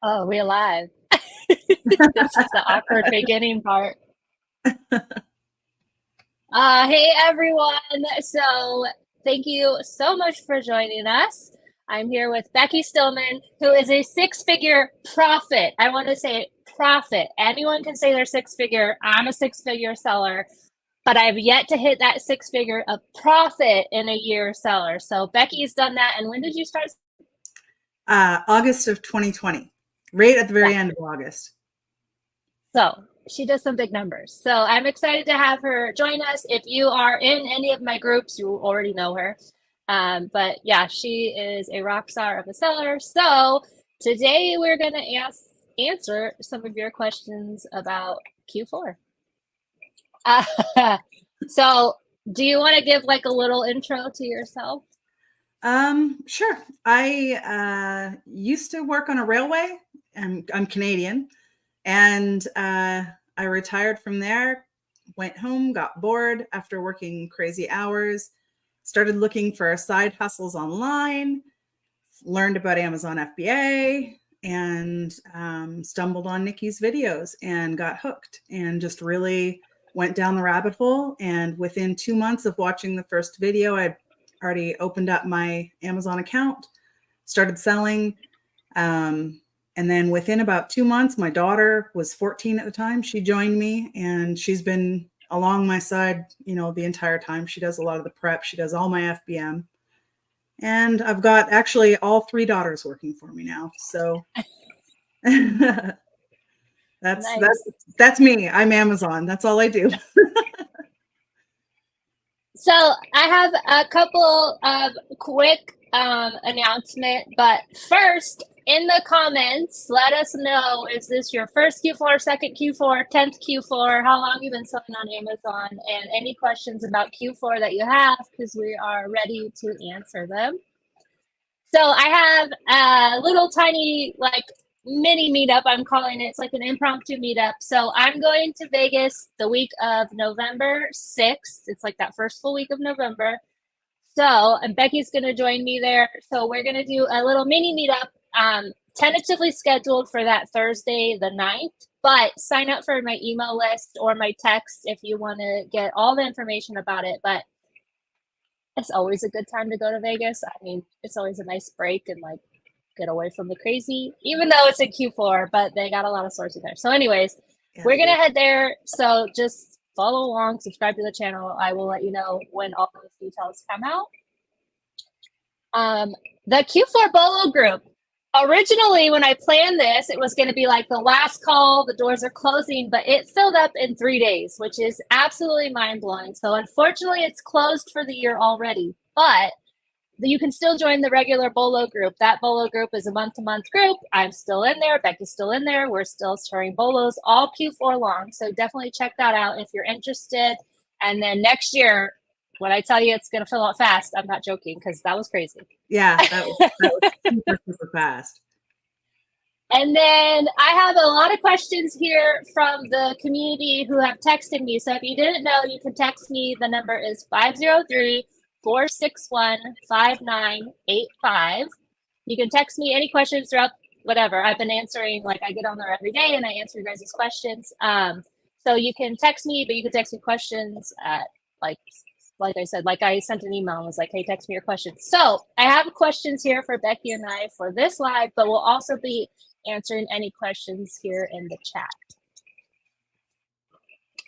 Oh, we alive. This is the awkward beginning part. Hey everyone. So thank you so much for joining us. I'm here with Becky Stillman, who is a six-figure profit. I want to say profit. Anyone can say they're six-figure. I'm a six-figure seller, but I've yet to hit that six-figure of profit in a year seller. So Becky's done that. And when did you start? August of 2020, right at the very end of August. So she does some big numbers. So I'm excited to have her join us. If you are in any of my groups, you already know her. But yeah, she is a rock star of a seller. So today we're going to answer some of your questions about Q4. So do you want to give like a little intro to yourself? Sure. I used to work on a railway. I'm Canadian, and I retired from there, went home, got bored after working crazy hours, started looking for side hustles online, learned about Amazon FBA, and stumbled on Nikki's videos and got hooked and just really went down the rabbit hole. And within 2 months of watching the first video, I already opened up my Amazon account, started selling. And then within about 2 months, my daughter was 14 at the time. She joined me and she's been along my side, the entire time. She does a lot of the prep. She does all my FBM. And I've got actually all 3 daughters working for me now. So that's me. I'm Amazon. That's all I do. So I have a couple of quick announcement, but first in the comments, let us know, is this your first Q4, second Q4, 10th Q4, how long you've been selling on Amazon, and any questions about Q4 that you have, because we are ready to answer them. So I have a little tiny mini meetup, I'm calling it. It's like an impromptu meetup. So I'm going to Vegas the week of November 6th. It's like that first full week of November. So, and Becky's going to join me there. So we're going to do a little mini meetup, tentatively scheduled for that Thursday, the 9th. But sign up for my email list or my text if you want to get all the information about it. But it's always a good time to go to Vegas. I mean, it's always a nice break and get away from the crazy, even though it's in Q4, but they got a lot of sources there. So anyways, we're going to head there. So just follow along, subscribe to the channel. I will let you know when all those details come out. The Q4 BOLO Group. Originally, when I planned this, it was going to be like the last call, the doors are closing, but it filled up in 3 days, which is absolutely mind-blowing. So unfortunately, it's closed for the year already, but you can still join the regular BOLO group. That BOLO group is a month-to-month group. I'm still in there. Becky's still in there. We're still sharing BOLOs all Q4 long. So definitely check that out if you're interested. And then next year, when I tell you it's going to fill out fast, I'm not joking because that was crazy. Yeah, that was super, super fast. And then I have a lot of questions here from the community who have texted me. So if you didn't know, you can text me. The number is 503-461-5985. You can text me any questions throughout whatever. I've been answering, I get on there every day and I answer you guys' questions. So you can text me, but you can text me questions at like I said, I sent an email and was like, hey, text me your questions. So I have questions here for Becky and I for this live, but we'll also be answering any questions here in the chat.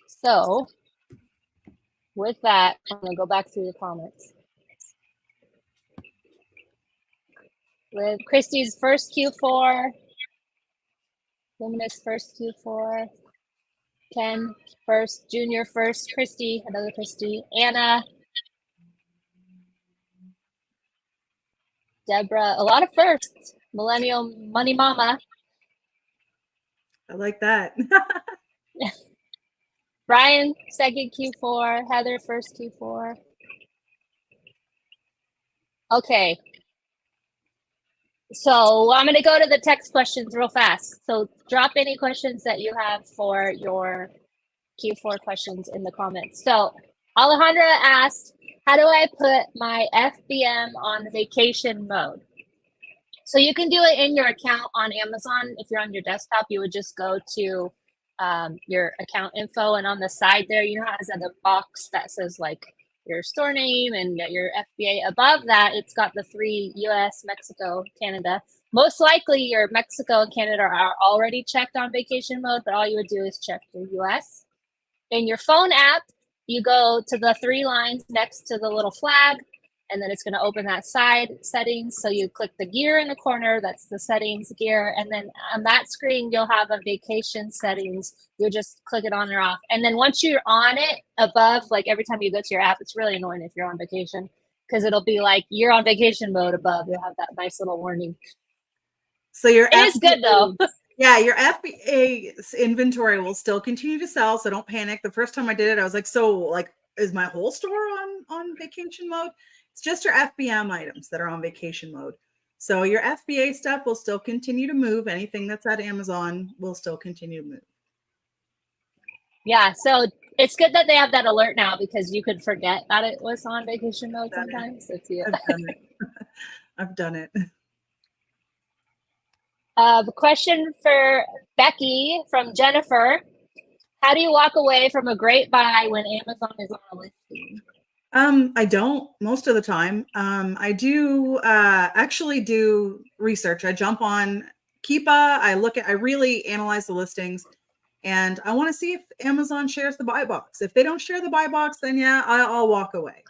So with that, I'm going to go back through the comments. With Christy's first Q4, Luminous first Q4, Ken first, Junior first, Christy, another Christy, Anna, Deborah, a lot of firsts, Millennial Money Mama. I like that. Brian, second Q4, Heather, first Q4. Okay. So I'm going to go to the text questions real fast. So drop any questions that you have for your Q4 questions in the comments. So Alejandra asked, how do I put my FBM on vacation mode? So you can do it in your account on Amazon. If you're on your desktop, you would just go to your account info, and on the side there, you know how it has a box that says like your store name and your FBA. Above that, it's got the 3 US, Mexico, Canada. Most likely your Mexico and Canada are already checked on vacation mode, but all you would do is check your US. In your phone app, you go to the 3 lines next to the little flag, and then it's going to open that side settings. So you click the gear in the corner, that's the settings gear. And then on that screen, you'll have a vacation settings. You'll just click it on or off. And then once you're on it above, like every time you go to your app, it's really annoying if you're on vacation because it'll be like you're on vacation mode above. You'll have that nice little warning. So your it is good though. Yeah, your FBA inventory will still continue to sell. So don't panic. The first time I did it, I was like, so like, is my whole store on vacation mode? It's just your FBM items that are on vacation mode. So your FBA stuff will still continue to move. Anything that's at Amazon will still continue to move. Yeah, so it's good that they have that alert now because you could forget that it was on vacation mode sometimes. I've done it. I've done it. Question for Becky from Jennifer. How do you walk away from a great buy when Amazon is on a listing? I don't most of the time. I do actually do research. I jump on Keepa. I really analyze the listings, and I want to see if Amazon shares the buy box. If they don't share the buy box, then yeah, I'll walk away.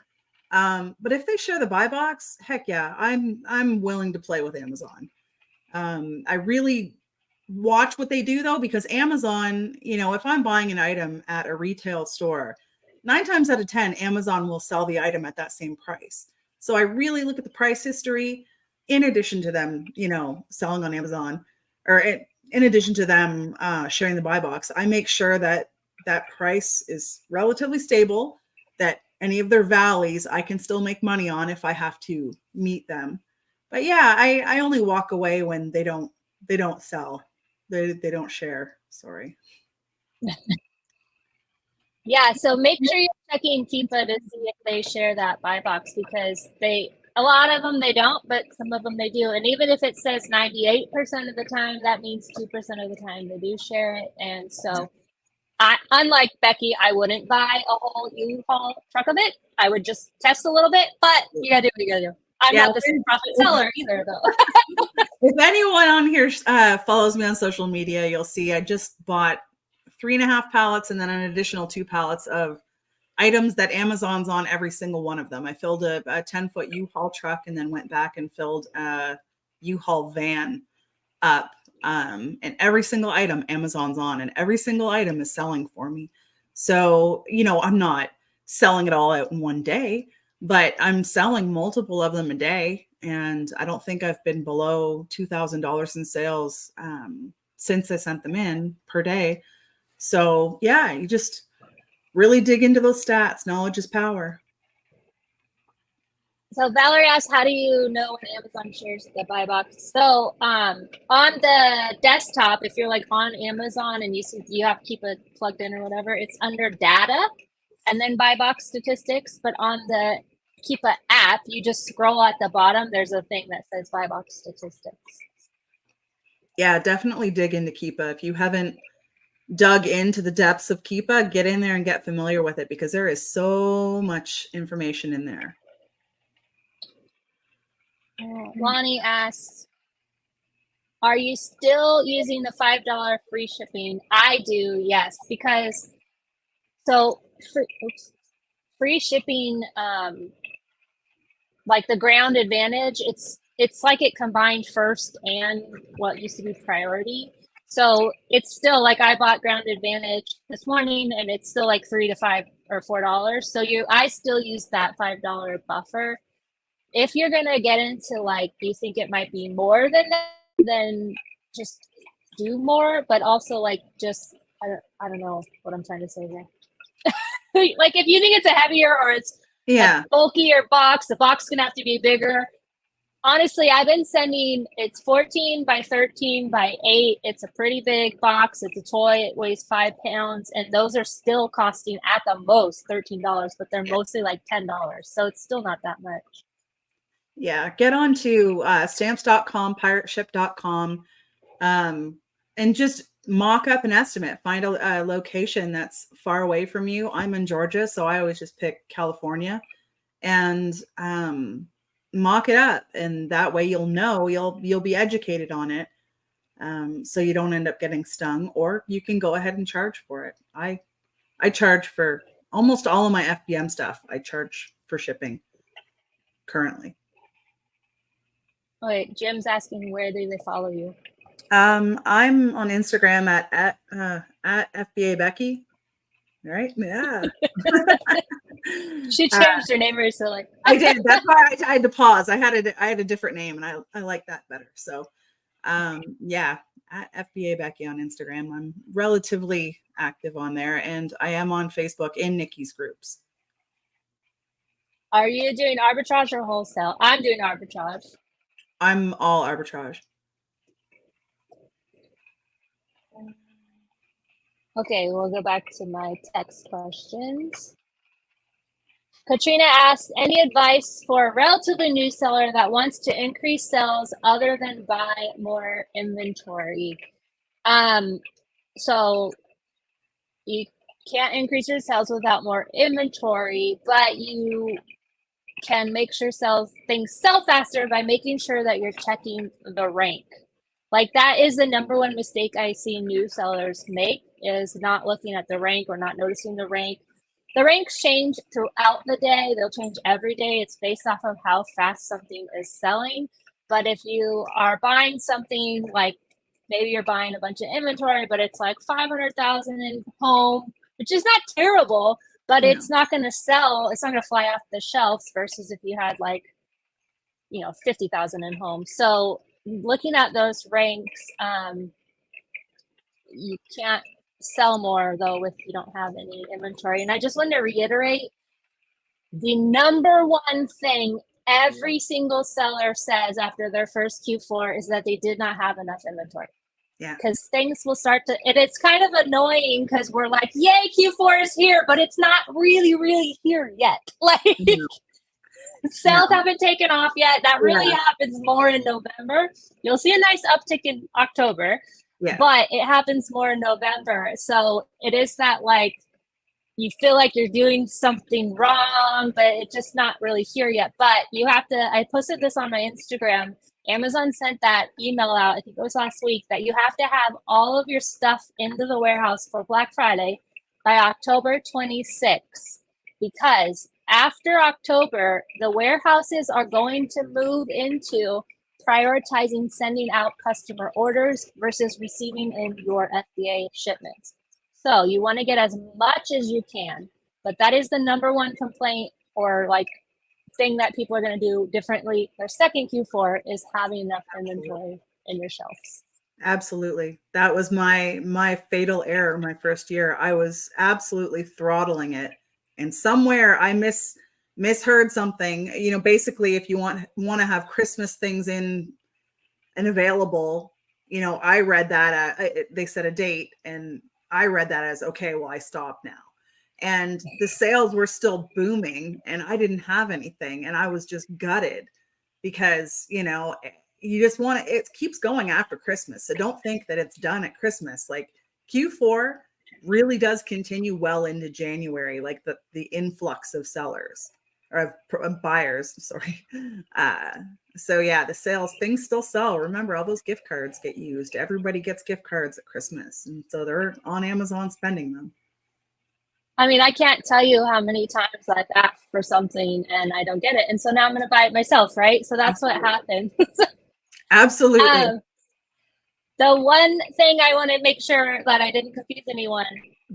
But if they share the buy box, heck yeah, I'm willing to play with Amazon. I really watch what they do though, because Amazon, you know, if I'm buying an item at a retail store, 9 times out of 10, Amazon will sell the item at that same price. So I really look at the price history in addition to them, you know, selling on Amazon, or in addition to them sharing the buy box. I make sure that that price is relatively stable, that any of their valleys I can still make money on if I have to meet them. But yeah, I only walk away when they don't sell. They don't share. Sorry. Yeah, so make sure you're checking Keepa to see if they share that buy box, because a lot of them they don't, but some of them they do. And even if it says 98% of the time, that means 2% of the time they do share it. And so unlike Becky, I wouldn't buy a whole U-Haul truck of it. I would just test a little bit, but you gotta do what you gotta do. I'm not the same profit seller either, though. If anyone on here follows me on social media, you'll see I just bought 3.5 pallets and then an additional 2 pallets of items that Amazon's on every single one of them. I filled a 10-foot U-Haul truck and then went back and filled a U-Haul van up. And every single item Amazon's on, and every single item is selling for me. So, you know, I'm not selling it all out in one day, but I'm selling multiple of them a day. And I don't think I've been below $2,000 in sales since I sent them in per day. So yeah, you just really dig into those stats. Knowledge is power. So Valerie asked, how do you know when Amazon shares the buy box? So on the desktop, if you're like on Amazon and you see you have to keep it plugged in or whatever, it's under data and then buy box statistics. But on the Keepa app, you just scroll at the bottom. There's a thing that says buy box statistics. Yeah, definitely dig into Keepa. If you haven't dug into the depths of Keepa, get in there and get familiar with it, because there is so much information in there. Lonnie asks, are you still using the $5 free shipping? I do, yes, because free shipping, like the ground advantage, it's like it combined first and what used to be priority. So it's still like I bought ground advantage this morning and it's still like $3 to $5 or $4. So I still use that $5 buffer. If you're gonna get into like, you think it might be more than that, then just do more. But also like just I don't know what I'm trying to say here. Like if you think it's a heavier or it's a bulkier box, the box is gonna have to be bigger. Honestly, I've been sending, it's 14 by 13 by 8. It's a pretty big box. It's a toy. It weighs 5 pounds. And those are still costing at the most $13, but they're mostly like $10. So it's still not that much. Yeah, get on to stamps.com, pirateship.com, and just mock up an estimate. Find a location that's far away from you. I'm in Georgia, so I always just pick California, and mock it up, and that way you'll know, you'll be educated on it, so you don't end up getting stung, or you can go ahead and charge for it. I charge for almost all of my FBM stuff. I charge for shipping currently. Wait, Jim's asking where do they follow you? I'm on Instagram at FBA Becky. Right? Yeah. She changed her name recently. I did. That's why I had to pause. I had a different name, and I like that better. So, yeah, at FBA Becky on Instagram. I'm relatively active on there, and I am on Facebook in Nikki's groups. Are you doing arbitrage or wholesale? I'm doing arbitrage. I'm all arbitrage. Okay, we'll go back to my text questions. Katrina asked, any advice for a relatively new seller that wants to increase sales other than buy more inventory? So you can't increase your sales without more inventory, but you can make sure things sell faster by making sure that you're checking the rank. Like that is the number one mistake I see new sellers make, is not looking at the rank or not noticing the rank. The ranks change throughout the day. They'll change every day. It's based off of how fast something is selling. But if you are buying something, like maybe you're buying a bunch of inventory, but it's like 500,000 in home, which is not terrible, but it's not going to sell. It's not going to fly off the shelves versus if you had like, 50,000 in home. So looking at those ranks, you can't sell more though if you don't have any inventory. And I just want to reiterate, the number one thing every single seller says after their first Q4 is that they did not have enough inventory. Yeah. Because things will start to, and it's kind of annoying because we're like, yay, Q4 is here, but it's not really here yet. Like, sales haven't taken off yet. That really happens more in November. You'll see a nice uptick in October, but it happens more in November. So it is that, like, you feel like you're doing something wrong, but it's just not really here yet. But you have to, I posted this on my Instagram. Amazon sent that email out, I think it was last week, that you have to have all of your stuff into the warehouse for Black Friday by October 26th, because after October, the warehouses are going to move into prioritizing sending out customer orders versus receiving in your FBA shipments. So you want to get as much as you can, but that is the number one complaint or like thing that people are going to do differently their second Q4 is having enough inventory in your shelves. Absolutely. That was my fatal error my first year. I was absolutely throttling it. And somewhere I misheard something. Basically, if you want to have Christmas things in and available, I read that they set a date, and I read that as, okay, well, I stopped now. And the sales were still booming, and I didn't have anything, and I was just gutted because you just want to. It keeps going after Christmas, so don't think that it's done at Christmas. Like Q4 really does continue well into January, like the influx of sellers or of buyers, sorry. So yeah, the sales, things still sell. Remember, all those gift cards get used. Everybody gets gift cards at Christmas, and so they're on Amazon spending them. I mean, I can't tell you how many times I've asked for something and I don't get it, and so now I'm going to buy it myself, right? So that's what happens. Absolutely. The one thing I want to make sure that I didn't confuse anyone,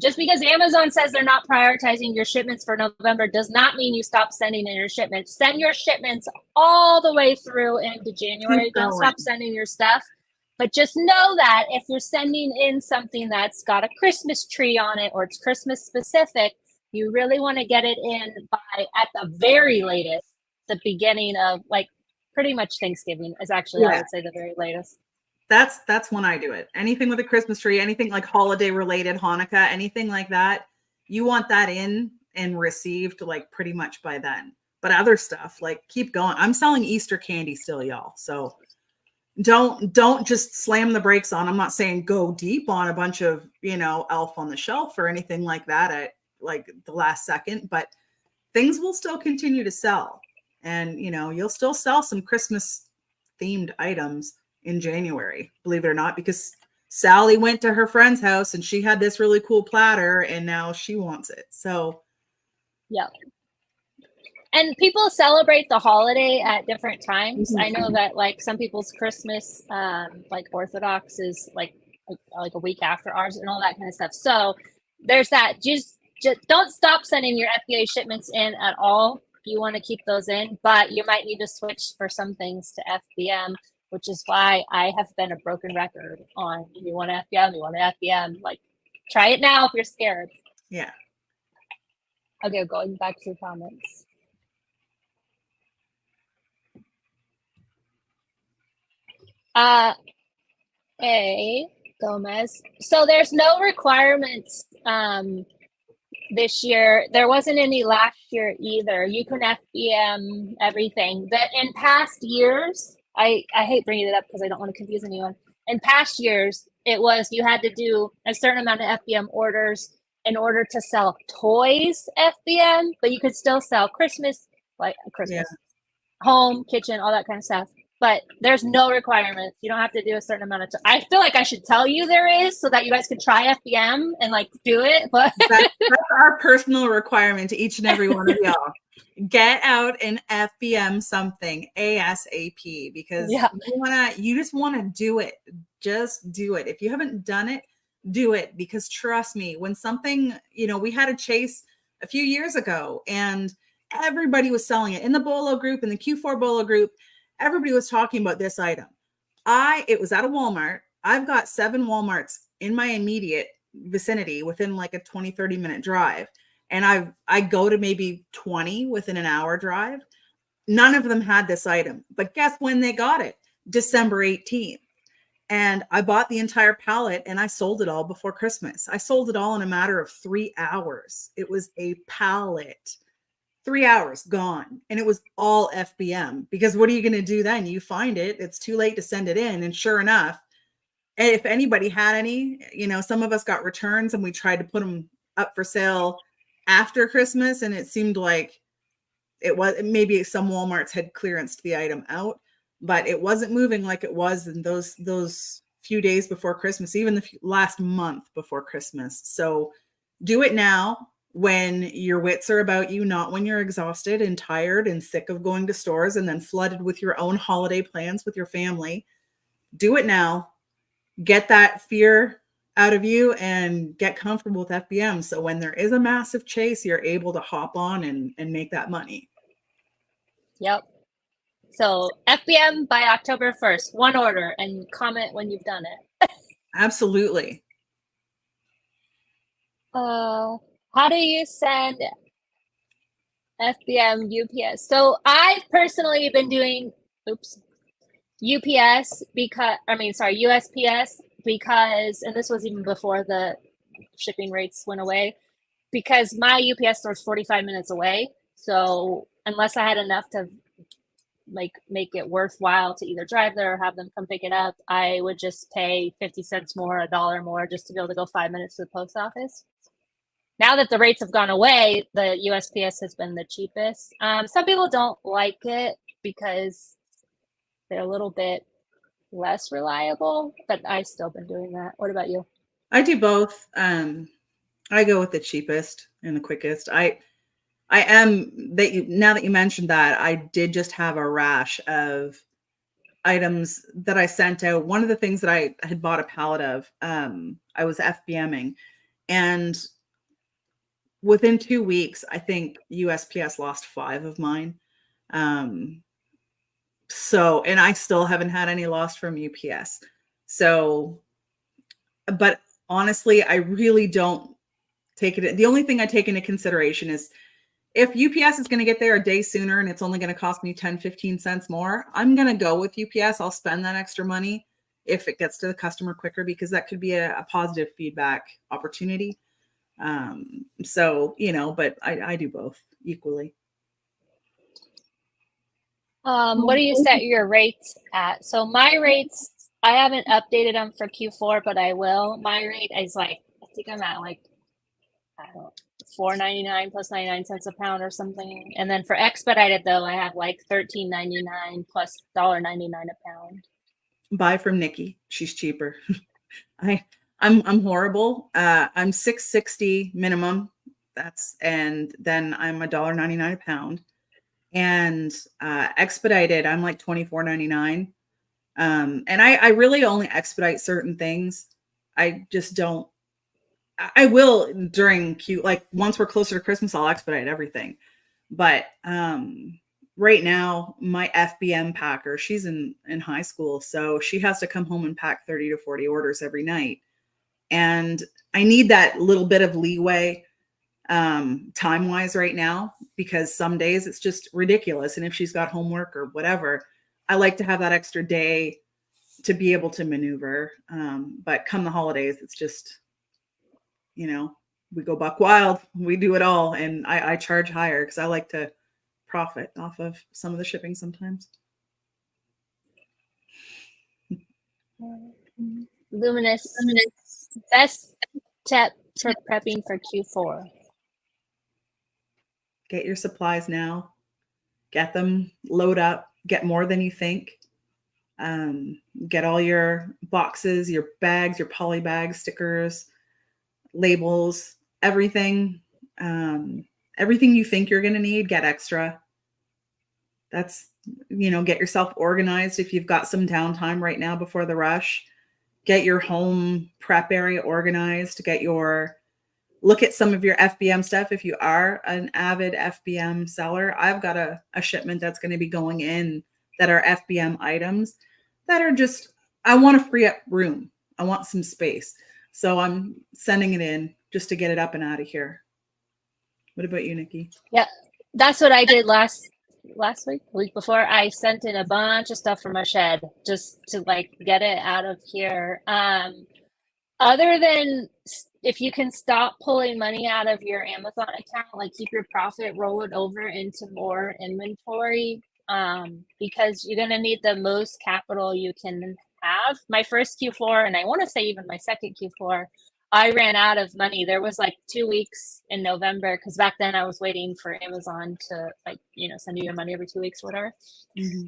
just because Amazon says they're not prioritizing your shipments for November does not mean you stop sending in your shipments. Send your shipments all the way through into January. Don't stop sending your stuff. But just know that if you're sending in something that's got a Christmas tree on it or it's Christmas specific, you really want to get it in by, at the very latest, the beginning of, like, pretty much Thanksgiving is actually, I would say, the very latest. That's when I do it. Anything with a Christmas tree, anything like holiday related, Hanukkah, anything like that, you want that in and received like pretty much by then. but other stuff, like, keep going. I'm selling Easter candy still, y'all. So don't just slam the brakes on. I'm not saying go deep on a bunch of, Elf on the Shelf or anything like that at like the last second, but things will still continue to sell. And, you'll still sell some Christmas themed items in January, believe it or not, because Sally went to her friend's house and she had this really cool platter and now she wants it. So, yeah. And people celebrate the holiday at different times. I know that like some people's Christmas, like Orthodox is like a week after ours and all that kind of stuff. So there's that. Just don't stop sending your FBA shipments in at all. You want to keep those in, but you might need to switch for some things to FBM, which is why I have been a broken record on you want FBM, you want FBM. Like, try it now if you're scared. Yeah. Okay, going back to the comments. A Gomez. So there's no requirements this year. There wasn't any last year either. You can FBM everything. That in past years, I hate bringing it up because I don't want to confuse anyone. In past years, it was you had to do a certain amount of FBM orders in order to sell toys FBM, but you could still sell Christmas, home, kitchen, all that kind of stuff. But there's no requirements. You don't have to do a certain amount of time. I feel like I should tell you there is so that you guys can try FBM and like do it. But that's our personal requirement to each and every one of y'all. Get out and FBM something ASAP because you just want to do it. Just do it. If you haven't done it, do it, because trust me, when something, we had a chase a few years ago and everybody was selling it in the BOLO group, in the Q4 BOLO group. Everybody was talking about this item. It was at a Walmart. I've got 7 Walmarts in my immediate vicinity within like a 20, 30-minute drive. And I go to maybe 20 within an hour drive. None of them had this item. But guess when they got it? December 18th. And I bought the entire pallet and I sold it all before Christmas. I sold it all in a matter of 3 hours. It was a pallet. 3 hours gone. And it was all FBM, because what are you going to do then? You find it, it's too late to send it in. And sure enough, if anybody had any, some of us got returns and we tried to put them up for sale after Christmas. And it seemed like maybe some Walmarts had clearanced the item out, but it wasn't moving like it was in those few days before Christmas, even the last month before Christmas. So do it now, when your wits are about you, not when you're exhausted and tired and sick of going to stores and then flooded with your own holiday plans with your family. Do it now. Get that fear out of you and get comfortable with FBM. So when there is a massive chase, you're able to hop on and make that money. Yep. So FBM by October 1st, 1 order, and comment when you've done it. Absolutely. How do you send FBM UPS? So I've personally been doing USPS because, and this was even before the shipping rates went away, because my UPS store is 45 minutes away. So unless I had enough to make it worthwhile to either drive there or have them come pick it up, I would just pay 50 cents more, $1 more, just to be able to go 5 minutes to the post office. Now that the rates have gone away, the USPS has been the cheapest. Some people don't like it because they're a little bit less reliable, but I've still been doing that. What about you? I do both. I go with the cheapest and the quickest. Now that you mentioned that, I did just have a rash of items that I sent out. One of the things that I had bought a pallet of, I was FBMing, and within 2 weeks, I think USPS lost 5 of mine. And I still haven't had any lost from UPS. So, but honestly, I really don't take it. The only thing I take into consideration is if UPS is going to get there a day sooner and it's only going to cost me 10, 15 cents more, I'm going to go with UPS. I'll spend that extra money if it gets to the customer quicker, because that could be a positive feedback opportunity. But I do both equally. What do you set your rates at? So my rates, I haven't updated them for Q4, but I will. My rate is like, I think I'm at like, I don't know, $4.99 plus 99 cents a pound or something. And then for expedited though, I have like $13.99 plus $1.99 a pound. Buy from Nikki. She's cheaper. I'm horrible. I'm $6.60 minimum. And then I'm $1.99 a pound. And expedited, I'm like $24.99. And I really only expedite certain things. I just don't. I will during like once we're closer to Christmas, I'll expedite everything. But right now, my FBM packer, she's in high school, so she has to come home and pack 30 to 40 orders every night. And I need that little bit of leeway time wise right now, because some days it's just ridiculous. And if she's got homework or whatever, I like to have that extra day to be able to maneuver. But come the holidays, it's just, we go buck wild, we do it all. And I charge higher because I like to profit off of some of the shipping sometimes. Luminous, best tip for prepping for Q4. Get your supplies now. Get them, load up, get more than you think. Get all your boxes, your bags, your poly bags, stickers, labels, everything. Everything you think you're going to need, get extra. That's, get yourself organized. If you've got some downtime right now before the rush, get your home prep area organized. Look at some of your FBM stuff. If you are an avid FBM seller, I've got a shipment that's going to be going in that are FBM items that are just, I want to free up room. I want some space. So I'm sending it in just to get it up and out of here. What about you, Nikki? Yeah, that's what I did last week, the week before. I sent in a bunch of stuff from my shed just to like get it out of here. Other than if you can stop pulling money out of your Amazon account, like keep your profit, roll it over into more inventory, because you're going to need the most capital you can have. My first Q4, and I want to say even my second Q4, I ran out of money. There was like 2 weeks in November, because back then I was waiting for Amazon to send you your money every 2 weeks or whatever. Mm-hmm.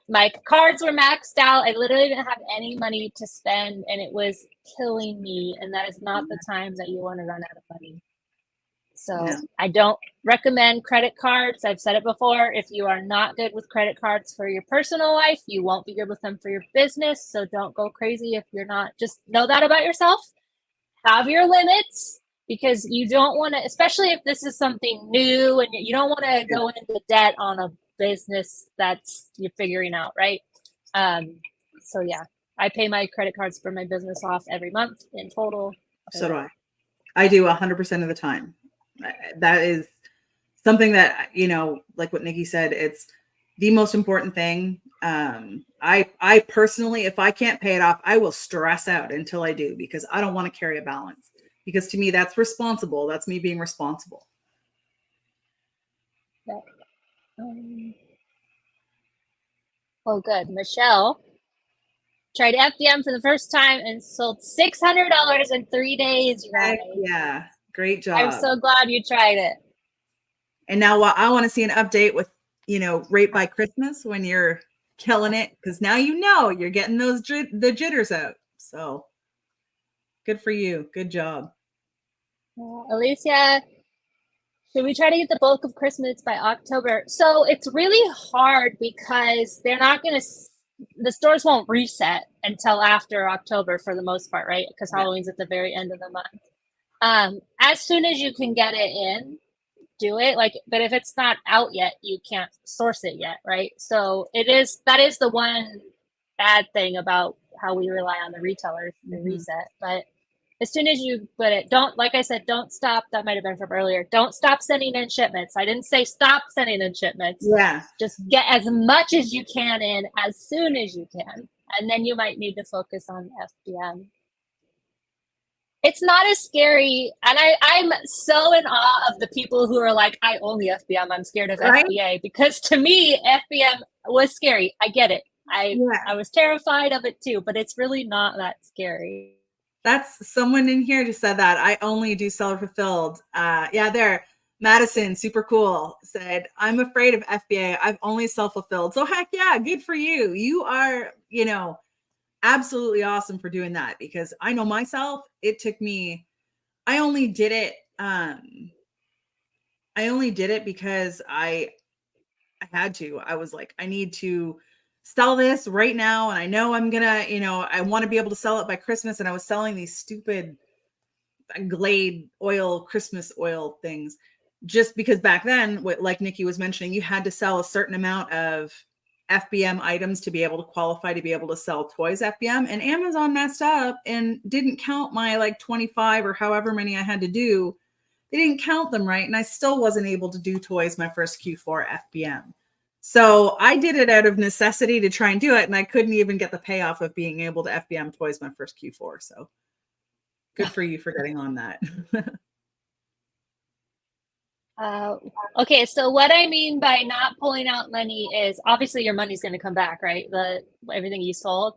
My cards were maxed out. I literally didn't have any money to spend, and it was killing me. And that is not the time that you want to run out of money. So no. I don't recommend credit cards. I've said it before. If you are not good with credit cards for your personal life, you won't be good with them for your business. So don't go crazy if you're not. Just know that about yourself. Have your limits, because you don't want to, especially if this is something new and you don't want to go into debt on a business that's you're figuring out, right? So yeah, I pay my credit cards for my business off every month in total. So do I. I do 100% of the time. That is something that, like what Nikki said, it's the most important thing. I personally, if I can't pay it off, I will stress out until I do, because I don't want to carry a balance, because to me, that's responsible. That's me being responsible. Oh, good. Michelle tried FBM for the first time and sold $600 in 3 days. Yeah. Great job. I'm so glad you tried it. And now I want to see an update with, rate by Christmas when you're killing it, because now you're getting the jitters out. So good for you. Good job. Alicia, should we try to get the bulk of Christmas by October? So it's really hard because the stores won't reset until after October for the most part, right? Because Halloween's at the very end of the month. As soon as you can get it in, do it. But if it's not out yet, you can't source it yet, right? So that is the one bad thing about how we rely on the retailers to reset. But as soon as you put it, like I said, don't stop. That might have been from earlier. Don't stop sending in shipments. I didn't say stop sending in shipments. Yeah. Just get as much as you can in as soon as you can. And then you might need to focus on FBM. It's not as scary. And I'm so in awe of the people who are like, I only FBM, I'm scared of Right? FBA. Because to me, FBM was scary. I get it. Yeah. I was terrified of it too, but it's really not that scary. That's someone in here just said that. I only do seller fulfilled. Yeah, there. Madison, super cool, said, I'm afraid of FBA. I've only self-fulfilled. So heck yeah, good for you. You are, absolutely awesome for doing that, because I know myself, it took me, I only did it. I only did it because I had to. I was like, I need to sell this right now. And I know I'm gonna, I want to be able to sell it by Christmas. And I was selling these stupid Glade oil, Christmas oil things, just because back then, like Nikki was mentioning, you had to sell a certain amount of FBM items to be able to qualify to be able to sell toys FBM. And Amazon messed up and didn't count my like 25 or however many I had to do. They didn't count them right. And I still wasn't able to do toys my first Q4 FBM. So I did it out of necessity to try and do it. And I couldn't even get the payoff of being able to FBM toys my first Q4. So good for you for getting on that. Okay, so what I mean by not pulling out money is obviously your money's going to come back, right? Everything you sold.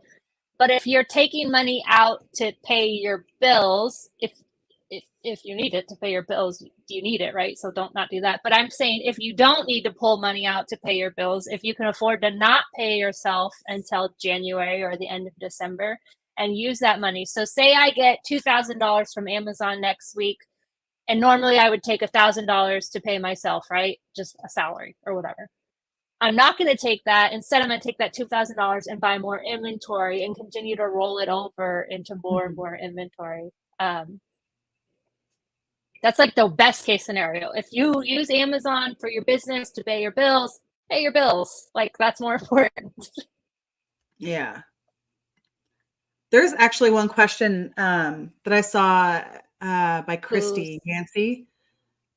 But if you're taking money out to pay your bills, if you need it to pay your bills, you need it, right? So don't not do that. But I'm saying if you don't need to pull money out to pay your bills, if you can afford to not pay yourself until January or the end of December and use that money. So say I get $2,000 from Amazon next week, and normally I would take $1,000 to pay myself, right? Just a salary or whatever. I'm not going to take that. Instead, I'm going to take that $2,000 and buy more inventory and continue to roll it over into more and more inventory. That's like the best case scenario. If you use Amazon for your business to pay your bills, pay your bills. Like that's more important. Yeah. There's actually one question that I saw by Christy Yancey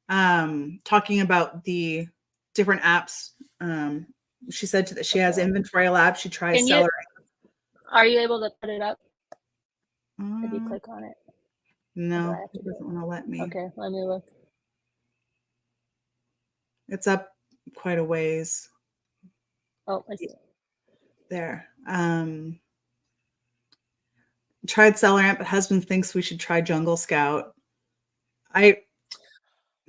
talking about the different apps. She said that she has Inventory Lab. She tries Seller. Are you able to put it up? If you click on it. No, it doesn't want to let me. Okay, let me look. It's up quite a ways. Oh, I see. There. Tried Seller Amp, but husband thinks we should try Jungle Scout.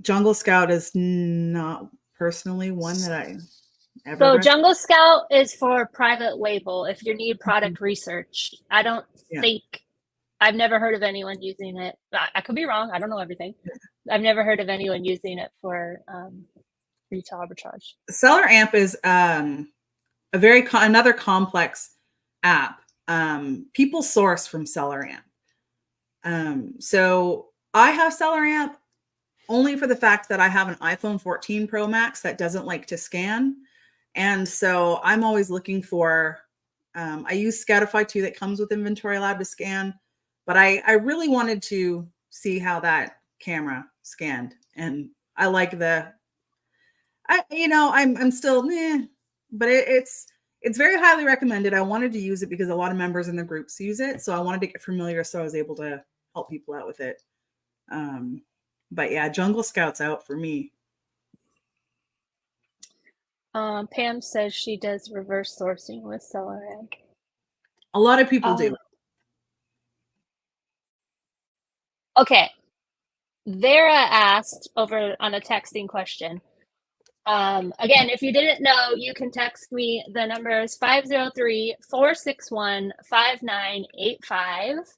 Jungle Scout is not personally one that I ever. So Jungle Scout is for private label if you need product research. I don't think, I've never heard of anyone using it. I could be wrong. I don't know everything. I've never heard of anyone using it for retail arbitrage. Seller Amp is another complex app. People source from Seller Amp. So I have Seller Amp only for the fact that I have an iPhone 14 Pro Max that doesn't like to scan. And so I'm always looking for, I use Scoutify too, that comes with Inventory Lab to scan, but I really wanted to see how that camera scanned. And I like I'm still, but it's very highly recommended. I wanted to use it because a lot of members in the groups use it. So I wanted to get familiar so I was able to help people out with it. But yeah, Jungle Scout's out for me. Pam says she does reverse sourcing with Seller Amp. A lot of people do. Okay. Vera asked over on a texting question. Again, if you didn't know, you can text me. The number is 503-461-5985.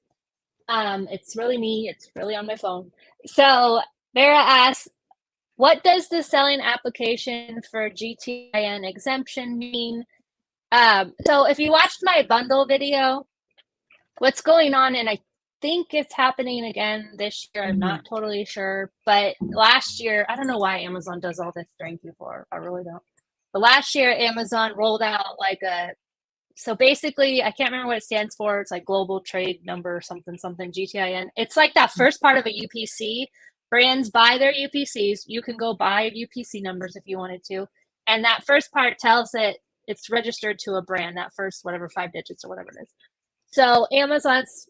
It's really me. It's really on my phone. So Vera asks, what does the selling application for GTIN exemption mean? So if you watched my bundle video, what's going on, and I think it's happening again this year. I'm not totally sure, but last year, I don't know why Amazon does all this during Q4. I really don't. But last year, Amazon rolled out so basically, I can't remember what it stands for. It's like Global Trade Number something, GTIN. It's like that first part of a UPC. Brands buy their UPCs. You can go buy UPC numbers if you wanted to. And that first part tells it it's registered to a brand, that first, whatever, 5 digits or whatever it is. So Amazon's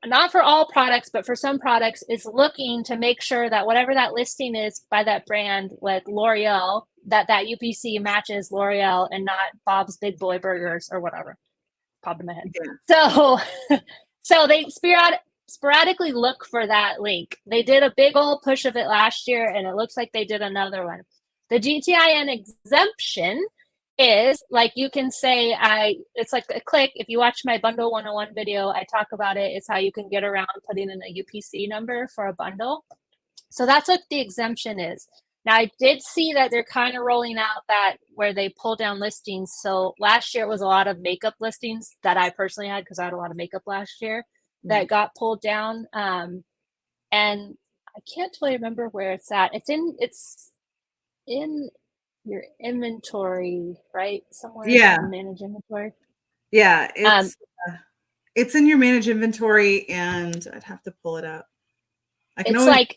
not for all products, but for some products, is looking to make sure that whatever that listing is by that brand with L'Oreal, that UPC matches L'Oreal and not Bob's Big Boy Burgers or whatever. Popped in my head. Yeah. So they sporadically look for that link. They did a big old push of it last year, and it looks like they did another one. The GTIN exemption is like, you can say, it's like a click. If you watch my bundle 101 video, I talk about it. It's how you can get around putting in a UPC number for a bundle. So that's what the exemption is. Now, I did see that they're kind of rolling out that where they pull down listings. So last year it was a lot of makeup listings that I personally had, because I had a lot of makeup last year that got pulled down. And I can't totally remember where it's at. It's in your inventory, right? Somewhere. Yeah. Manage inventory. Yeah. It's in your manage inventory, and I'd have to pull it up. I can always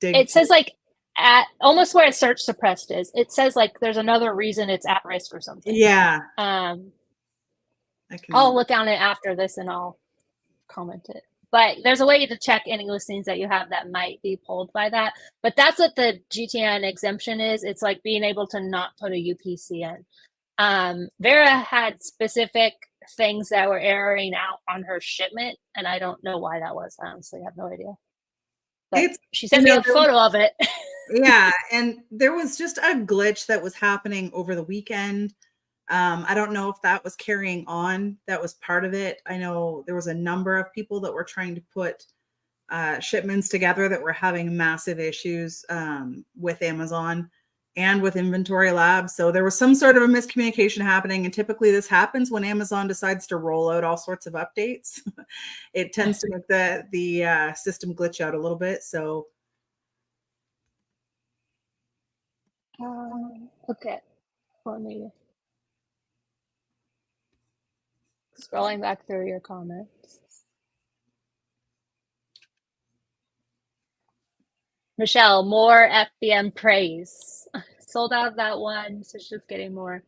dig. It says like at almost where search suppressed is. It says like there's another reason it's at risk or something. Yeah. I'll look on it after this and I'll comment it. But there's a way to check any listings that you have that might be pulled by that. But that's what the GTIN exemption is. It's like being able to not put a UPC in. Vera had specific things that were erroring out on her shipment, and I don't know why that was. I honestly have no idea. But she sent me a photo of it. Yeah, and there was just a glitch that was happening over the weekend. I don't know if that was carrying on. That was part of it. I know there was a number of people that were trying to put shipments together that were having massive issues with Amazon and with Inventory Labs. So there was some sort of a miscommunication happening. And typically this happens when Amazon decides to roll out all sorts of updates. It tends to make the system glitch out a little bit. So. Okay. For me. Scrolling back through your comments. Michelle, more FBM praise. Sold out of that one, so it's just getting more.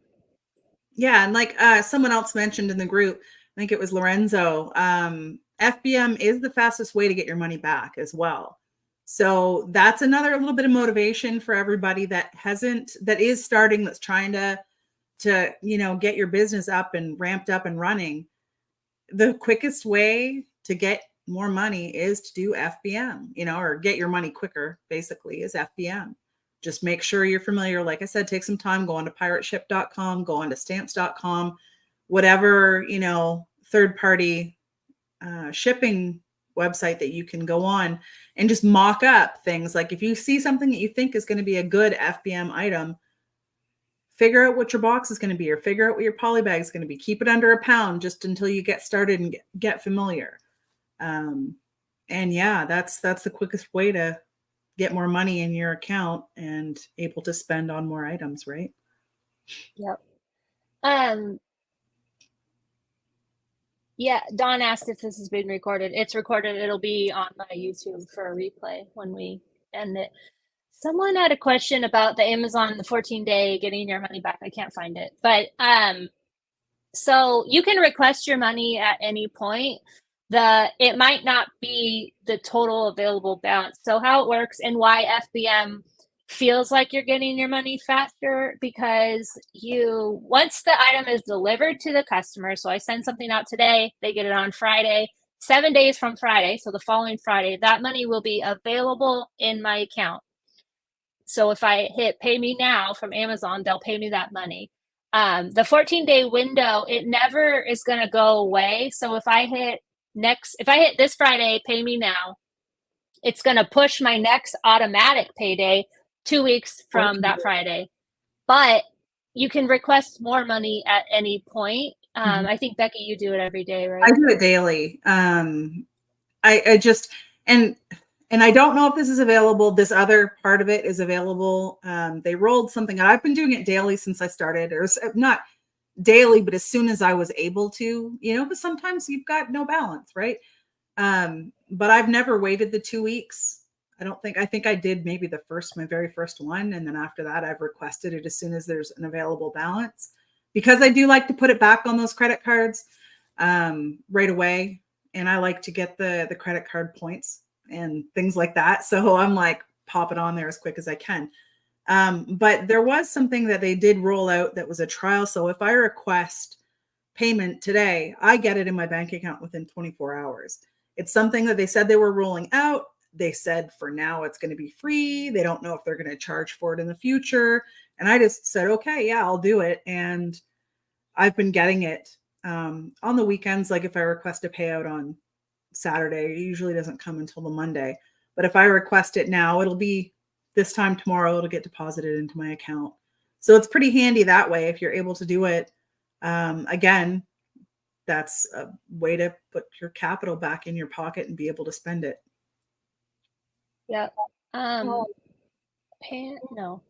Yeah, and like someone else mentioned in the group, I think it was Lorenzo, FBM is the fastest way to get your money back as well. So that's another little bit of motivation for everybody that is starting, that's trying to get your business up and ramped up and running. The quickest way to get more money is to do FBM, or get your money quicker, basically, is FBM. Just make sure you're familiar. Like I said, take some time, go on to pirateship.com, go on to stamps.com, whatever, third-party shipping website that you can go on, and just mock up things. Like if you see something that you think is going to be a good FBM item, figure out what your box is going to be, or figure out what your poly bag is going to be. Keep it under £1 just until you get started and get familiar. And yeah, that's the quickest way to get more money in your account and able to spend on more items, right? Yep. Yeah, Dawn asked if this has been recorded. It's recorded. It'll be on my YouTube for a replay when we end it. Someone had a question about the Amazon, the 14-day getting your money back. I can't find it. But so you can request your money at any point. It might not be the total available balance. So how it works and why FBM feels like you're getting your money faster, because once the item is delivered to the customer, so I send something out today, they get it on Friday, 7 days from Friday, so the following Friday, that money will be available in my account. So if I hit pay me now from Amazon, they'll pay me that money. The 14-day window, it never is going to go away. So if I hit this Friday, pay me now, it's going to push my next automatic payday 2 weeks from that Friday. But you can request more money at any point. I think, Becky, you do it every day, right? I do it daily. I just, and I don't know if this is available. This other part of it is available. They rolled something out. I've been doing it daily since I started, or not daily, but as soon as I was able to, but sometimes you've got no balance, right? But I've never waited the 2 weeks. I think I did maybe my very first one. And then after that, I've requested it as soon as there's an available balance, because I do like to put it back on those credit cards right away. and I like to get the credit card points and things like that. So I'm like, pop it on there as quick as I can. But there was something that they did roll out that was a trial. So if I request payment today, I get it in my bank account within 24 hours. It's something that they said they were rolling out. They said for now it's going to be free. They don't know if they're going to charge for it in the future. And I just said, okay, yeah, I'll do it. And I've been getting it on the weekends. Like if I request a payout on Saturday, it usually doesn't come until the Monday. But if I request it now, it'll be this time tomorrow, it'll get deposited into my account. So it's pretty handy that way if you're able to do it. Again, that's a way to put your capital back in your pocket and be able to spend it. Yep. Pam, no.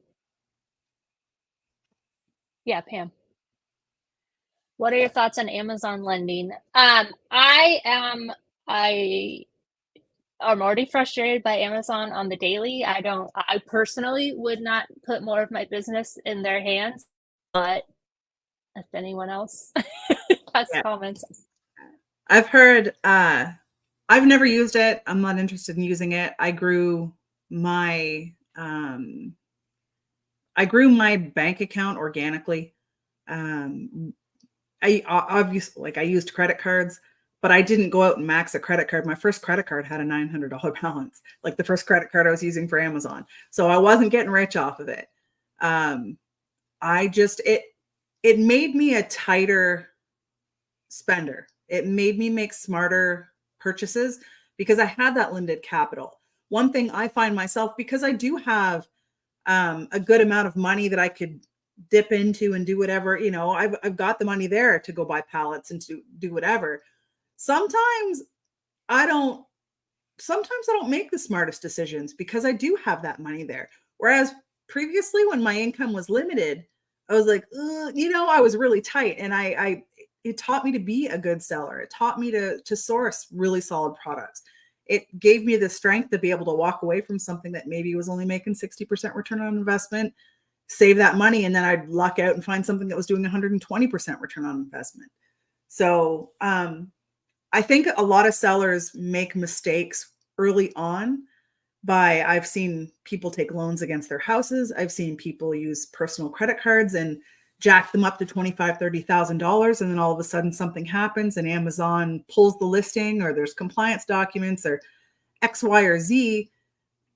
Yeah, Pam. What are your thoughts on Amazon lending? I'm already frustrated by Amazon on the daily. I personally would not put more of my business in their hands, but if anyone else has comments. I've heard, I've never used it. I'm not interested in using it. I grew my bank account organically. I obviously, like, I used credit cards, but I didn't go out and max a credit card. My first credit card had a $900 balance, like the first credit card I was using for Amazon. So I wasn't getting rich off of it. It made me a tighter spender. It made me make smarter purchases because I had that limited capital. One thing I find myself, because I do have a good amount of money that I could dip into and do whatever, I've got the money there to go buy pallets and to do whatever. Sometimes I don't make the smartest decisions because I do have that money there. Whereas previously when my income was limited, I was like, I was really tight, and it taught me to be a good seller. It taught me to source really solid products. It gave me the strength to be able to walk away from something that maybe was only making 60% return on investment, save that money, and then I'd luck out and find something that was doing 120% return on investment. So I think a lot of sellers make mistakes early on. I've seen people take loans against their houses. I've seen people use personal credit cards and jack them up to $25,000, $30,000. And then all of a sudden something happens and Amazon pulls the listing, or there's compliance documents or X, Y, or Z,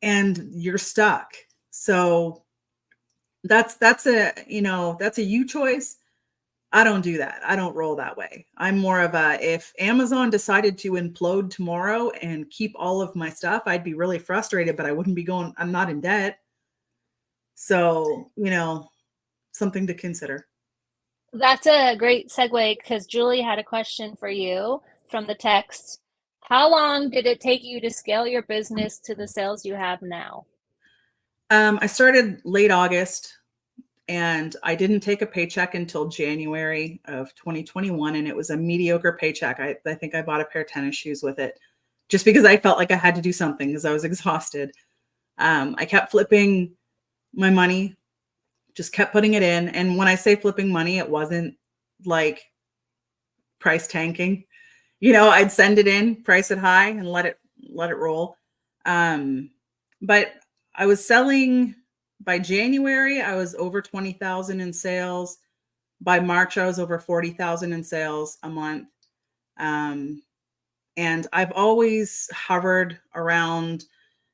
and you're stuck. So that's a you choice. I don't do that. I don't roll that way. I'm more of if Amazon decided to implode tomorrow and keep all of my stuff, I'd be really frustrated, but I wouldn't be I'm not in debt. So, something to consider. That's a great segue because Julie had a question for you from the text. How long did it take you to scale your business to the sales you have now? I started late August, and I didn't take a paycheck until January of 2021, and it was a mediocre paycheck. I think I bought a pair of tennis shoes with it just because I felt like I had to do something because I was exhausted. I kept flipping my money, just kept putting it in. And when I say flipping money, it wasn't like price tanking. I'd send it in, price it high, and let it roll. But I was selling. By January, I was over 20,000 in sales. By March, I was over 40,000 in sales a month. And I've always hovered around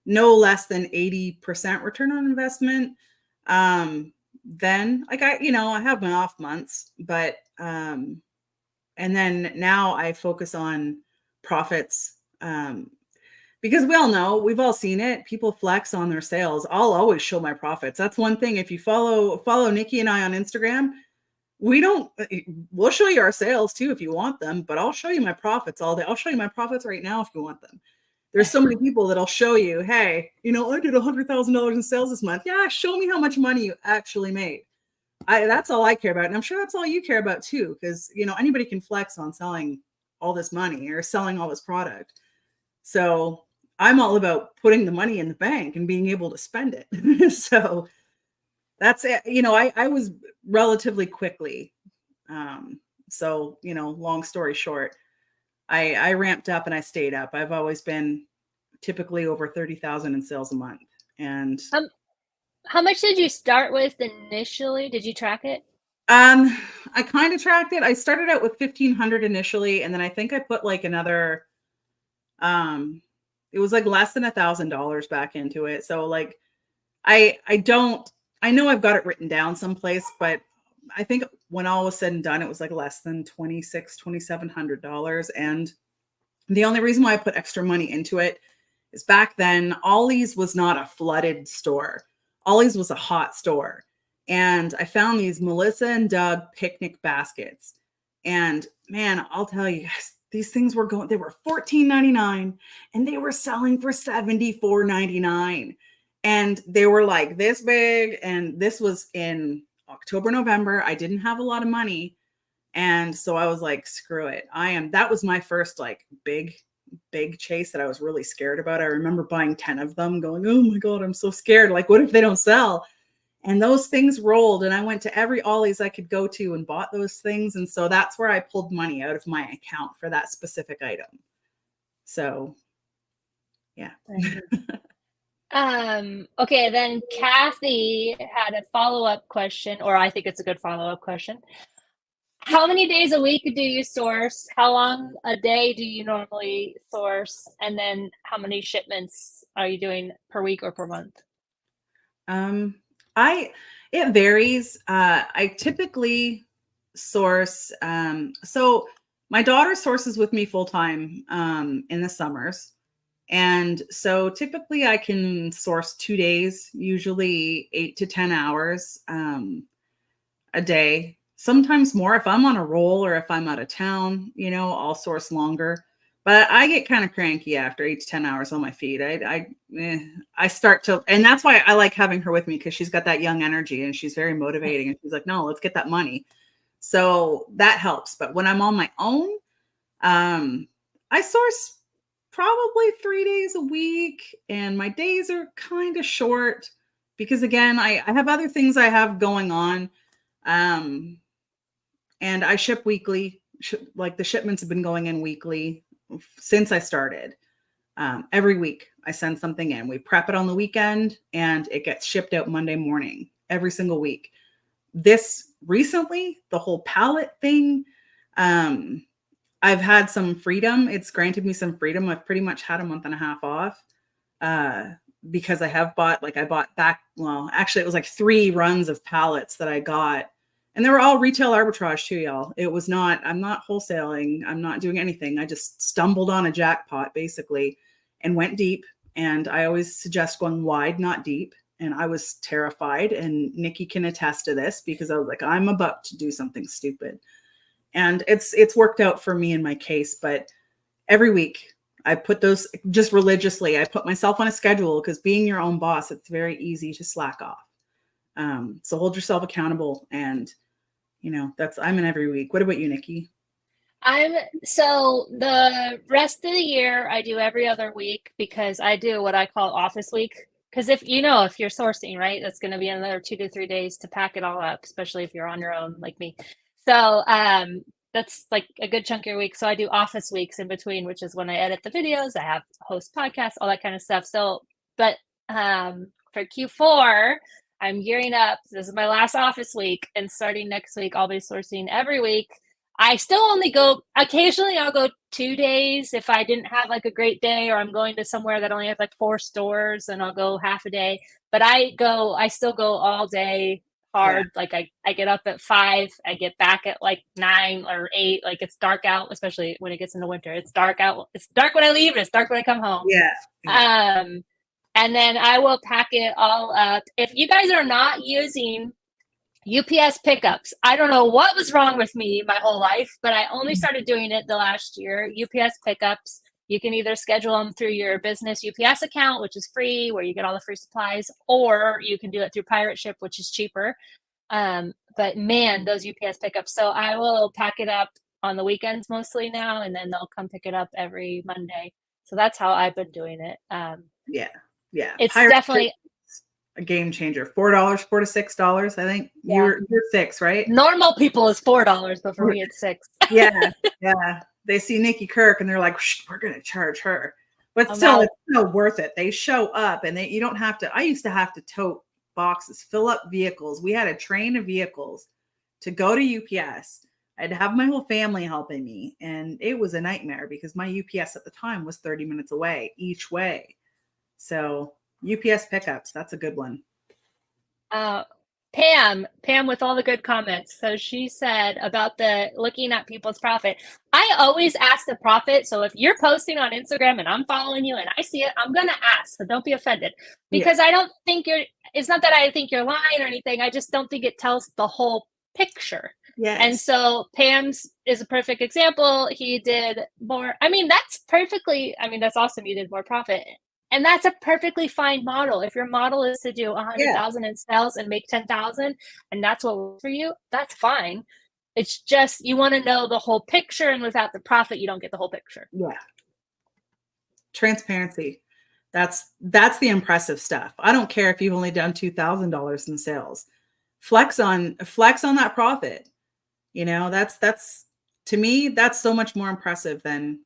no less than 80% return on investment. Then I have my off months, but, and then now I focus on profits. Because we all know, we've all seen it. People flex on their sales. I'll always show my profits. That's one thing. If you follow Nikki and I on Instagram, we'll show you our sales too if you want them, but I'll show you my profits all day. I'll show you my profits right now if you want them. There's so many people that'll show you, hey, I did $100,000 in sales this month. Yeah, show me how much money you actually made. That's all I care about. And I'm sure that's all you care about too, because anybody can flex on selling all this money or selling all this product. So I'm all about putting the money in the bank and being able to spend it. So that's it. I was relatively quickly. So, long story short, I ramped up and I stayed up. I've always been typically over 30,000 in sales a month. And how much did you start with initially? Did you track it? I kind of tracked it. I started out with 1,500 initially, and then I think I put like another, it was like less than $1,000 back into it. So like, I know I've got it written down someplace, but I think when all was said and done, it was like less than $2,700. And the only reason why I put extra money into it is back then, Ollie's was not a flooded store. Ollie's was a hot store. And I found these Melissa and Doug picnic baskets. And man, I'll tell you guys, these things were they were $14.99 and they were selling for $74.99. And they were like this big. And this was in October, November. I didn't have a lot of money. And so I was like, screw it. That was my first like big chase that I was really scared about. I remember buying 10 of them going, oh my God, I'm so scared. Like, what if they don't sell? And those things rolled. And I went to every Ollie's I could go to and bought those things. And so that's where I pulled money out of my account for that specific item. So, yeah. Okay, then Kathy had a follow-up question, or I think it's a good follow-up question. How many days a week do you source? How long a day do you normally source? And then how many shipments are you doing per week or per month? It varies. I typically source, so my daughter sources with me full time in the summers. And so typically I can source 2 days, usually 8 to 10 hours a day, sometimes more if I'm on a roll or if I'm out of town, I'll source longer. But I get kind of cranky after 8 to 10 hours on my feet. I start to, and that's why I like having her with me, because she's got that young energy and she's very motivating. And she's like, no, let's get that money. So that helps. But when I'm on my own, I source probably 3 days a week, and my days are kind of short because, again, I have other things I have going on. And I ship weekly. Like the shipments have been going in weekly since I started. Every week I send something in. We prep it on the weekend and it gets shipped out Monday morning every single week. This recently, the whole pallet thing, I've had some freedom. It's granted me some freedom. I've pretty much had a month and a half off because I have bought, I bought back, well, actually it was like 3 runs of pallets that I got. And they were all retail arbitrage too, y'all. It was not, I'm not wholesaling. I'm not doing anything. I just stumbled on a jackpot basically and went deep. And I always suggest going wide, not deep. And I was terrified. And Nikki can attest to this because I was like, I'm about to do something stupid. And it's worked out for me in my case. But every week I put those just religiously. I put myself on a schedule because being your own boss, it's very easy to slack off. So hold yourself accountable, and I'm in every week. What about you, Nikki? So the rest of the year I do every other week because I do what I call office week. Because if you're sourcing, right, that's going to be another 2 to 3 days to pack it all up, especially if you're on your own like me. So that's like a good chunk of your week. So I do office weeks in between, which is when I edit the videos, I have host podcasts, all that kind of stuff. So, but for Q4, I'm gearing up. This is my last office week, and starting next week, I'll be sourcing every week. I still only go, occasionally I'll go 2 days if I didn't have like a great day, or I'm going to somewhere that only has like 4 stores, and I'll go half a day. But I still go all day hard. Yeah. Like I get up at 5, I get back at like 9 or 8. Like it's dark out, especially when it gets into winter. It's dark out. It's dark when I leave and it's dark when I come home. Yeah. And then I will pack it all up. If you guys are not using UPS pickups, I don't know what was wrong with me my whole life, but I only started doing it the last year. UPS pickups, you can either schedule them through your business UPS account, which is free, where you get all the free supplies, or you can do it through Pirate Ship, which is cheaper. But man, those UPS pickups. So I will pack it up on the weekends mostly now, and then they'll come pick it up every Monday. So that's how I've been doing it. Yeah. It's Pirate definitely a game changer. $4 to $6, I think. Yeah. You're $6, right? Normal people is $4, but for me it's $6. Yeah. they see Nikki Kirk and they're like, we're going to charge her. But still, it's still worth it. They show up and you don't have to. I used to have to tote boxes, fill up vehicles. We had a train of vehicles to go to UPS. I'd have my whole family helping me. And it was a nightmare because my UPS at the time was 30 minutes away each way. So UPS pickups, that's a good one. Pam with all the good comments. So she said about the looking at people's profit. I always ask the profit. So if you're posting on Instagram and I'm following you and I see it, I'm going to ask. So don't be offended because I don't think it's not that I think you're lying or anything. I just don't think it tells the whole picture. Yes. And so Pam's is a perfect example. He did more. I mean, that's awesome. You did more profit. And that's a perfectly fine model. If your model is to do 100,000 in sales and make 10,000, and that's what works for you, that's fine. It's just you want to know the whole picture, and without the profit, you don't get the whole picture. Yeah. Transparency. That's the impressive stuff. I don't care if you've only done $2,000 in sales. Flex on that profit. You know, that's to me, that's so much more impressive than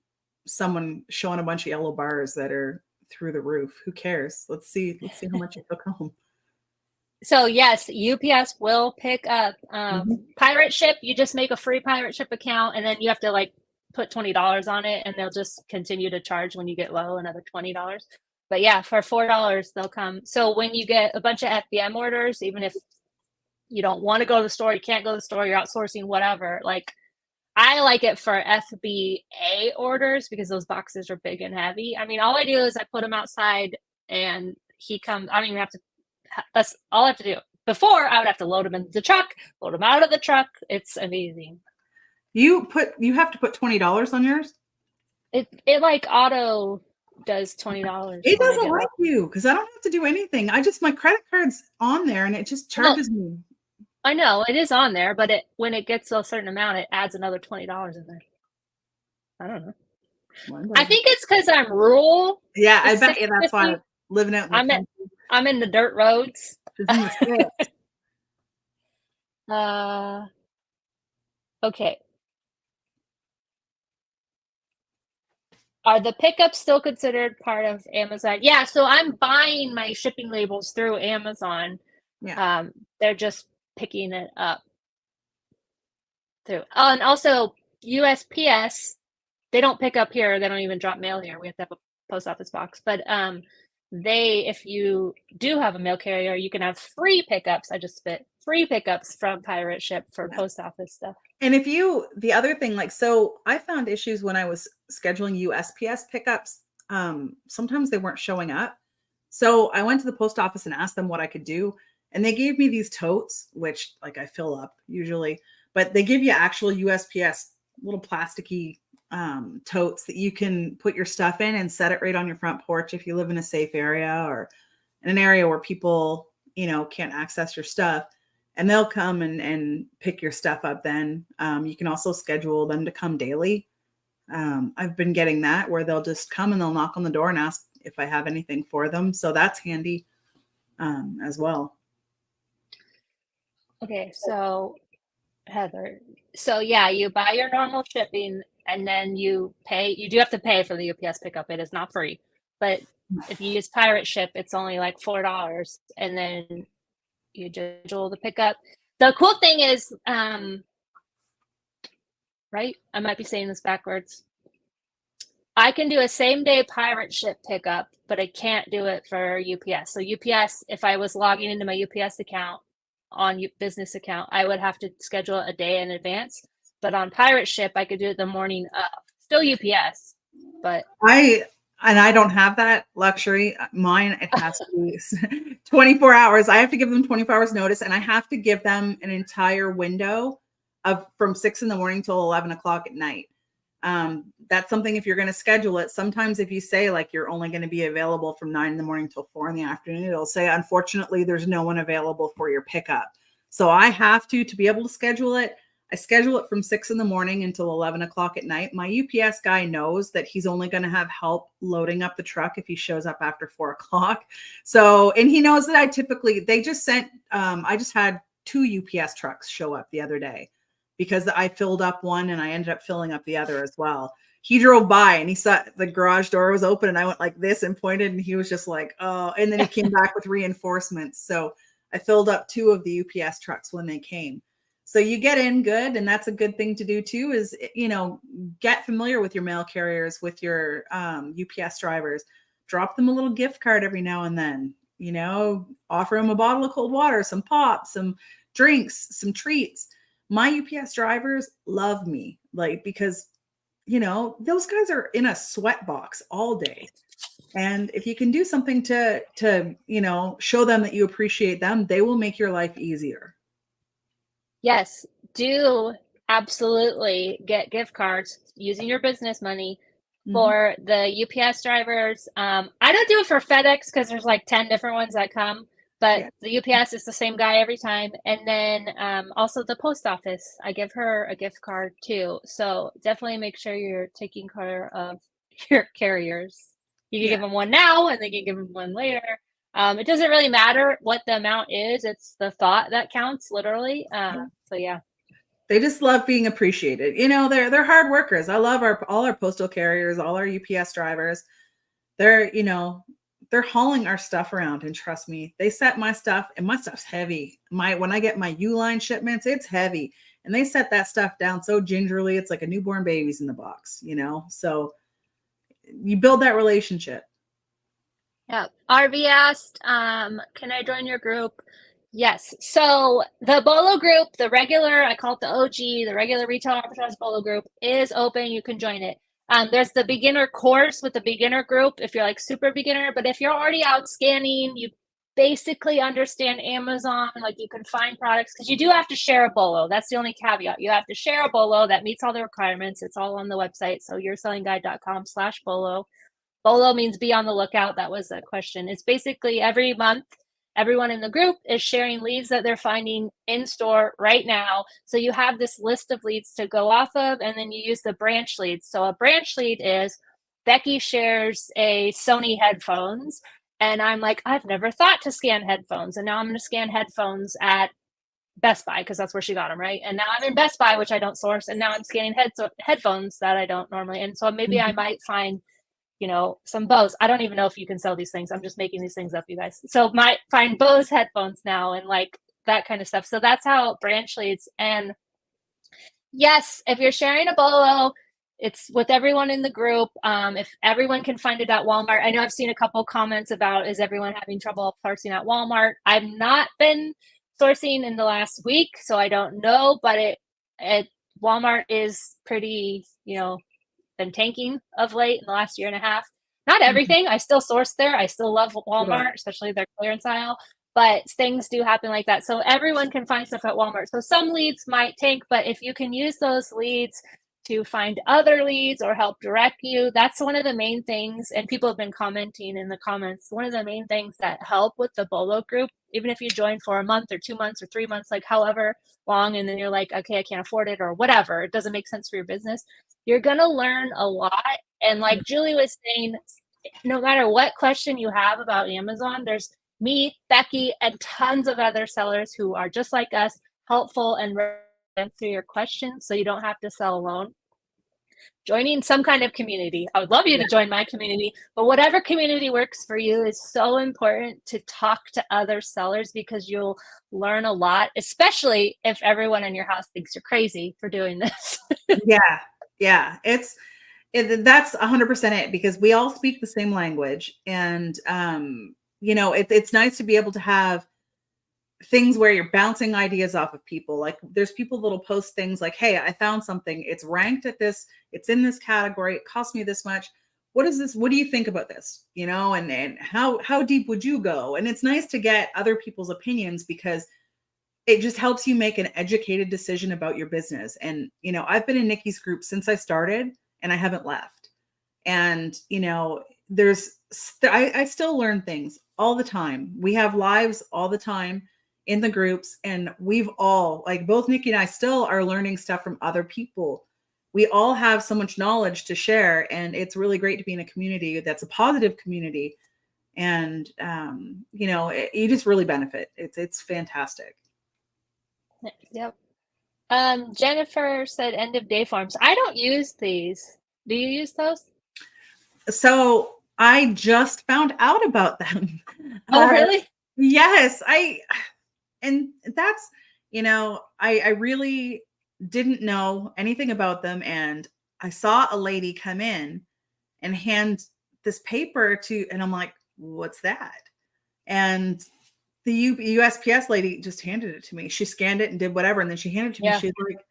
someone showing a bunch of yellow bars that are through the roof. Who cares? Let's see how much you took home. So yes, UPS will pick up Pirate Ship. You just make a free Pirate Ship account and then you have to like put $20 on it and they'll just continue to charge when you get low another $20. But yeah, for $4 they'll come. So when you get a bunch of FBM orders, even if you don't want to go to the store, you can't go to the store, you're outsourcing, whatever, like I like it for FBA orders because those boxes are big and heavy. I mean, all I do is I put them outside and he comes. I don't even have to. That's all I have to do. Before, I would have to load them into the truck, load them out of the truck. It's amazing. You have to put $20 on yours? It like auto does $20. It doesn't like you because I don't have to do anything. My credit card's on there and it just charges me. I know it is on there, but when it gets to a certain amount, it adds another $20 in there. I don't know. I think it's because I'm rural. Yeah, I bet you that's why I'm living out in the country. I'm in the dirt roads. Okay. Are the pickups still considered part of Amazon? Yeah, so I'm buying my shipping labels through Amazon. Yeah. They're just picking it up through. Oh, and also USPS, they don't pick up here. They don't even drop mail here. We have to have a post office box. But if you do have a mail carrier, you can have free pickups. I just spit free pickups from Pirate Ship for post office stuff. And the other thing, so I found issues when I was scheduling USPS pickups. Sometimes they weren't showing up. So I went to the post office and asked them what I could do. And they gave me these totes, which I fill up usually, but they give you actual USPS little plasticky totes that you can put your stuff in and set it right on your front porch if you live in a safe area or in an area where people, can't access your stuff. And they'll come and pick your stuff up then. You can also schedule them to come daily. I've been getting that where they'll just come and they'll knock on the door and ask if I have anything for them. So that's handy as well. Okay, so Heather, you buy your normal shipping and then you pay. You do have to pay for the UPS pickup. It is not free, but if you use Pirate Ship, it's only like $4, and then you just schedule the pickup. The cool thing is, right? I might be saying this backwards. I can do a same day Pirate Ship pickup, but I can't do it for UPS. So UPS, if I was logging into my UPS account on business account, I would have to schedule a day in advance. But on Pirate Ship, I could do it the morning of. Still UPS, but I don't have that luxury. Mine, it has to be 24 hours. I have to give them 24 hours notice, and I have to give them an entire window from 6 a.m. till 11 o'clock at night. That's something if you're going to schedule it. Sometimes if you say you're only going to be available from 9 a.m. till 4 p.m, it'll say, unfortunately, there's no one available for your pickup. So I have to be able to schedule it. I schedule it from 6 a.m. until 11 o'clock at night. My UPS guy knows that he's only going to have help loading up the truck if he shows up after 4 o'clock. So, and he knows that I just had 2 UPS trucks show up the other day. because I filled up one and I ended up filling up the other as well. He drove by and he saw the garage door was open and I went like this and pointed and he was just like, oh, and then he came back with reinforcements. So I filled up 2 of the UPS trucks when they came. So you get in good, and that's a good thing to do too, is, get familiar with your mail carriers, with your UPS drivers. Drop them a little gift card every now and then, offer them a bottle of cold water, some pop, some drinks, some treats. My UPS drivers love me, because those guys are in a sweat box all day. And if you can do something to show them that you appreciate them, they will make your life easier. Yes, do absolutely get gift cards using your business money for the UPS drivers. I don't do it for FedEx because there's like 10 different ones that come, but the UPS is the same guy every time. And then also the post office, I give her a gift card too. So definitely make sure you're taking care of your carriers. You can give them one now and then you can give them one later. It doesn't really matter what the amount is. It's the thought that counts, literally. So yeah. They just love being appreciated. They're hard workers. I love all our postal carriers, all our UPS drivers. They're hauling our stuff around, and trust me, they set my stuff, and my stuff's heavy. When I get my U-line shipments, it's heavy, and they set that stuff down so gingerly. It's like a newborn baby's in the box, So you build that relationship. Yeah. RV asked, can I join your group? Yes. So the BOLO group, the regular, I call it the OG, the regular retail arbitrage BOLO group is open. You can join it. There's the beginner course with the beginner group if you're like super beginner, but if you're already out scanning, you basically understand Amazon, like you can find products, because you do have to share a BOLO. That's the only caveat. You have to share a BOLO that meets all the requirements. It's all on the website. So yoursellingguide.com/BOLO. BOLO means be on the lookout. That was the question. It's basically every month, everyone in the group is sharing leads that they're finding in store right now. So you have this list of leads to go off of, and then you use the branch leads. So a branch lead is Becky shares a Sony headphones, and I'm like, I've never thought to scan headphones. And now I'm going to scan headphones at Best Buy because that's where she got them, right? And now I'm in Best Buy, which I don't source. And now I'm scanning headphones that I don't normally. And so maybe I might find some Bose. I don't even know if you can sell these things. I'm just making these things up, you guys. So might find Bose headphones now and like that kind of stuff. So that's how branch leads. And yes, if you're sharing a BOLO, it's with everyone in the group. If everyone can find it at Walmart, I know I've seen a couple comments about, is everyone having trouble sourcing at Walmart? I've not been sourcing in the last week, so I don't know, but Walmart is pretty, been tanking of late in the last year and a half. Not everything. I still source there. I still love Walmart, especially their clearance aisle, but things do happen like that. So everyone can find stuff at Walmart. So some leads might tank, but if you can use those leads to find other leads or help direct you, that's one of the main things. And people have been commenting in the comments, one of the main things that help with the BOLO group, even if you join for a month or 2 months or 3 months, like however long, and then you're like, okay, I can't afford it or whatever, it doesn't make sense for your business, you're going to learn a lot. And like Julie was saying, no matter what question you have about Amazon, there's me, Becky, and tons of other sellers who are just like us, helpful and answer your questions so you don't have to sell alone. Joining some kind of community. I would love you to join my community, but whatever community works for you is so important to talk to other sellers because you'll learn a lot, especially if everyone in your house thinks you're crazy for doing this. Yeah. That's 100% it, because we all speak the same language. And, it's nice to be able to have things where you're bouncing ideas off of people. Like there's people that'll post things like, hey, I found something. It's ranked at this. It's in this category. It cost me this much. What is this? What do you think about this? And how deep would you go? And it's nice to get other people's opinions because it just helps you make an educated decision about your business. And, I've been in Nikki's group since I started and I haven't left. And, I still learn things all the time. We have lives all the time in the groups, and we've all, like both Nikki and I, still are learning stuff from other people. We all have so much knowledge to share, and it's really great to be in a community that's a positive community. And, you just really benefit. It's fantastic. Yep. Jennifer said end of day forms. I don't use these. Do you use those? So I just found out about them. Oh, really? Yes, and that's, I really didn't know anything about them. And I saw a lady come in and hand this paper and I'm like, what's that? And the USPS lady just handed it to me. She scanned it and did whatever. And then she handed it to me. She's like,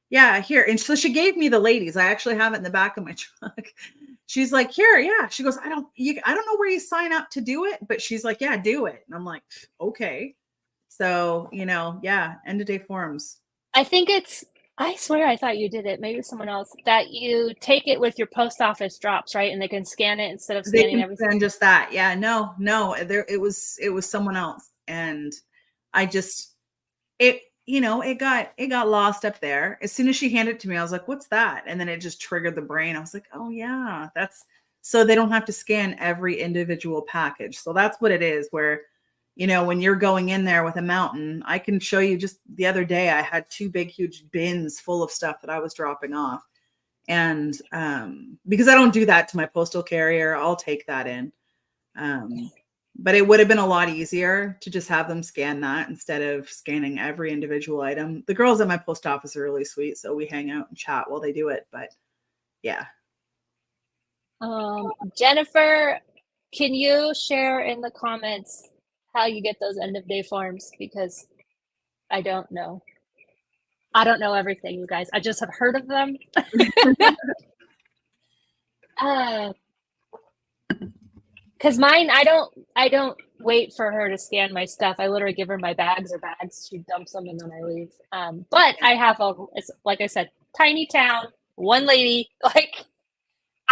yeah, here. And so she gave me the ladies. I actually have it in the back of my truck. She's like, here, yeah. She goes, I don't know where you sign up to do it, but she's like, yeah, do it. And I'm like, okay. So, yeah, end of day forms. I swear I thought you did it. Maybe someone else, that you take it with your post office drops, right? And they can scan it instead of scanning everything. And just that. Yeah, no, it was someone else. And I just, it got lost up there. As soon as she handed it to me, I was like, what's that? And then it just triggered the brain. I was like, oh yeah, that's so they don't have to scan every individual package. So that's what it is, where, when you're going in there with a mountain, I can show you. Just the other day, I had 2 big, huge bins full of stuff that I was dropping off. And because I don't do that to my postal carrier, I'll take that in. But it would have been a lot easier to just have them scan that instead of scanning every individual item. The girls at my post office are really sweet, so we hang out and chat while they do it. But yeah. Jennifer, can you share in the comments how you get those end of day forms? Because I don't know. I don't know everything, you guys. I just have heard of them. Because mine, I don't wait for her to scan my stuff. I literally give her my bags. She dumps them and then I leave. But I have it's like I said, tiny town, one lady. Like,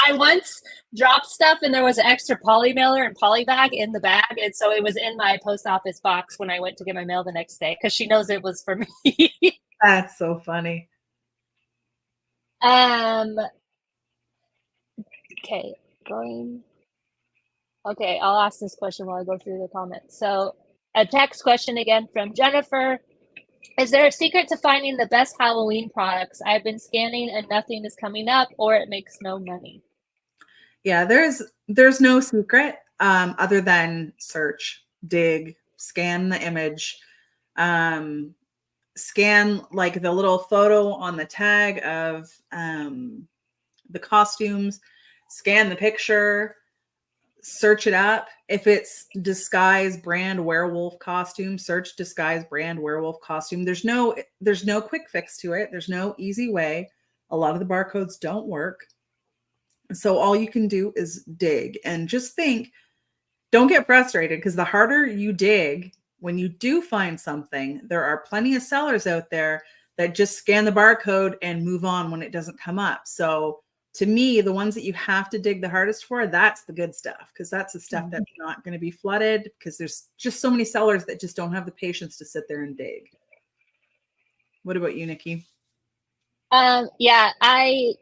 I once dropped stuff and there was an extra poly mailer and poly bag in the bag, and so it was in my post office box when I went to get my mail the next day because she knows it was for me. That's so funny. Okay, Okay, I'll ask this question while I go through the comments. So, a text question again from Jennifer. Is there a secret to finding the best Halloween products? I've been scanning and nothing is coming up, or it makes no money. Yeah, there's no secret other than search, dig, scan the image, scan like the little photo on the tag of the costumes, scan the picture, search it up. If it's disguise brand werewolf costume, search disguise brand werewolf costume. There's no quick fix to it. There's no easy way. A lot of the barcodes don't work. So all you can do is dig and just think. Don't get frustrated, because the harder you dig, when you do find something, there are plenty of sellers out there that just scan the barcode and move on when it doesn't come up. So to me, the ones that you have to dig the hardest for, that's the good stuff, because that's the stuff that's not going to be flooded, because there's just so many sellers that just don't have the patience to sit there and dig. What about you, Nikki? Yeah, I've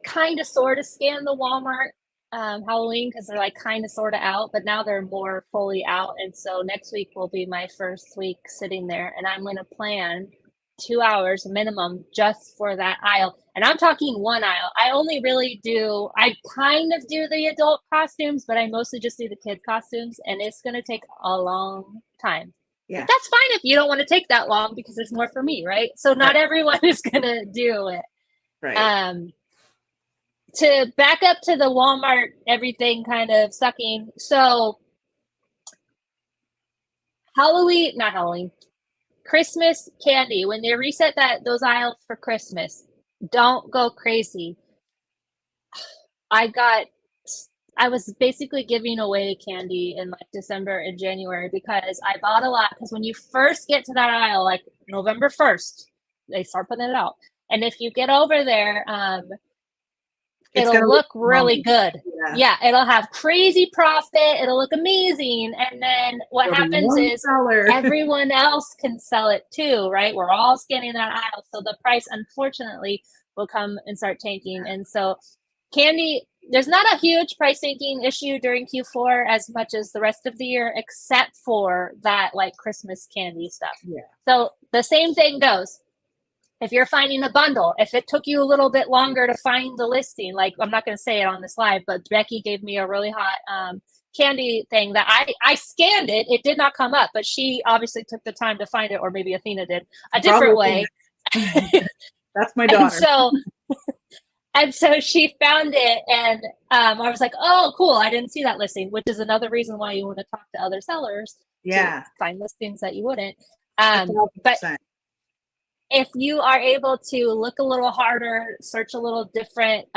kind of sort of scanned the Walmart Halloween, because they're like kind of sort of out, but now they're more fully out. And so next week will be my first week sitting there, and I'm going to plan 2 hours minimum just for that aisle. And I'm talking one aisle. I kind of do the adult costumes, but I mostly just do the kids costumes, and it's going to take a long time. Yeah. But that's fine if you don't want to take that long, because there's more for me, right? So not everyone is going to do it. Right. To back up to the Walmart, everything kind of sucking. So Christmas candy, when they reset those aisles for Christmas, don't go crazy. I was basically giving away candy in like December and January, because I bought a lot. Because when you first get to that aisle, like November 1st, they start putting it out. And if you get over there, it'll look really good. Yeah, it'll have crazy profit. It'll look amazing. And then what happens is everyone else can sell it too, right? We're all scanning that aisle. So the price, unfortunately, will come and start tanking. And so candy, there's not a huge price sinking issue during Q4 as much as the rest of the year, except for that like Christmas candy stuff. Yeah. So the same thing goes. If you're finding a bundle, if it took you a little bit longer to find the listing, like I'm not going to say it on this live, but Becky gave me a really hot candy thing that I scanned it. It did not come up, but she obviously took the time to find it, or maybe Athena did a different way. That's my daughter. And so she found it, and I was like, oh, cool. I didn't see that listing, which is another reason why you want to talk to other sellers to find listings that you wouldn't. But if you are able to look a little harder, search a little different,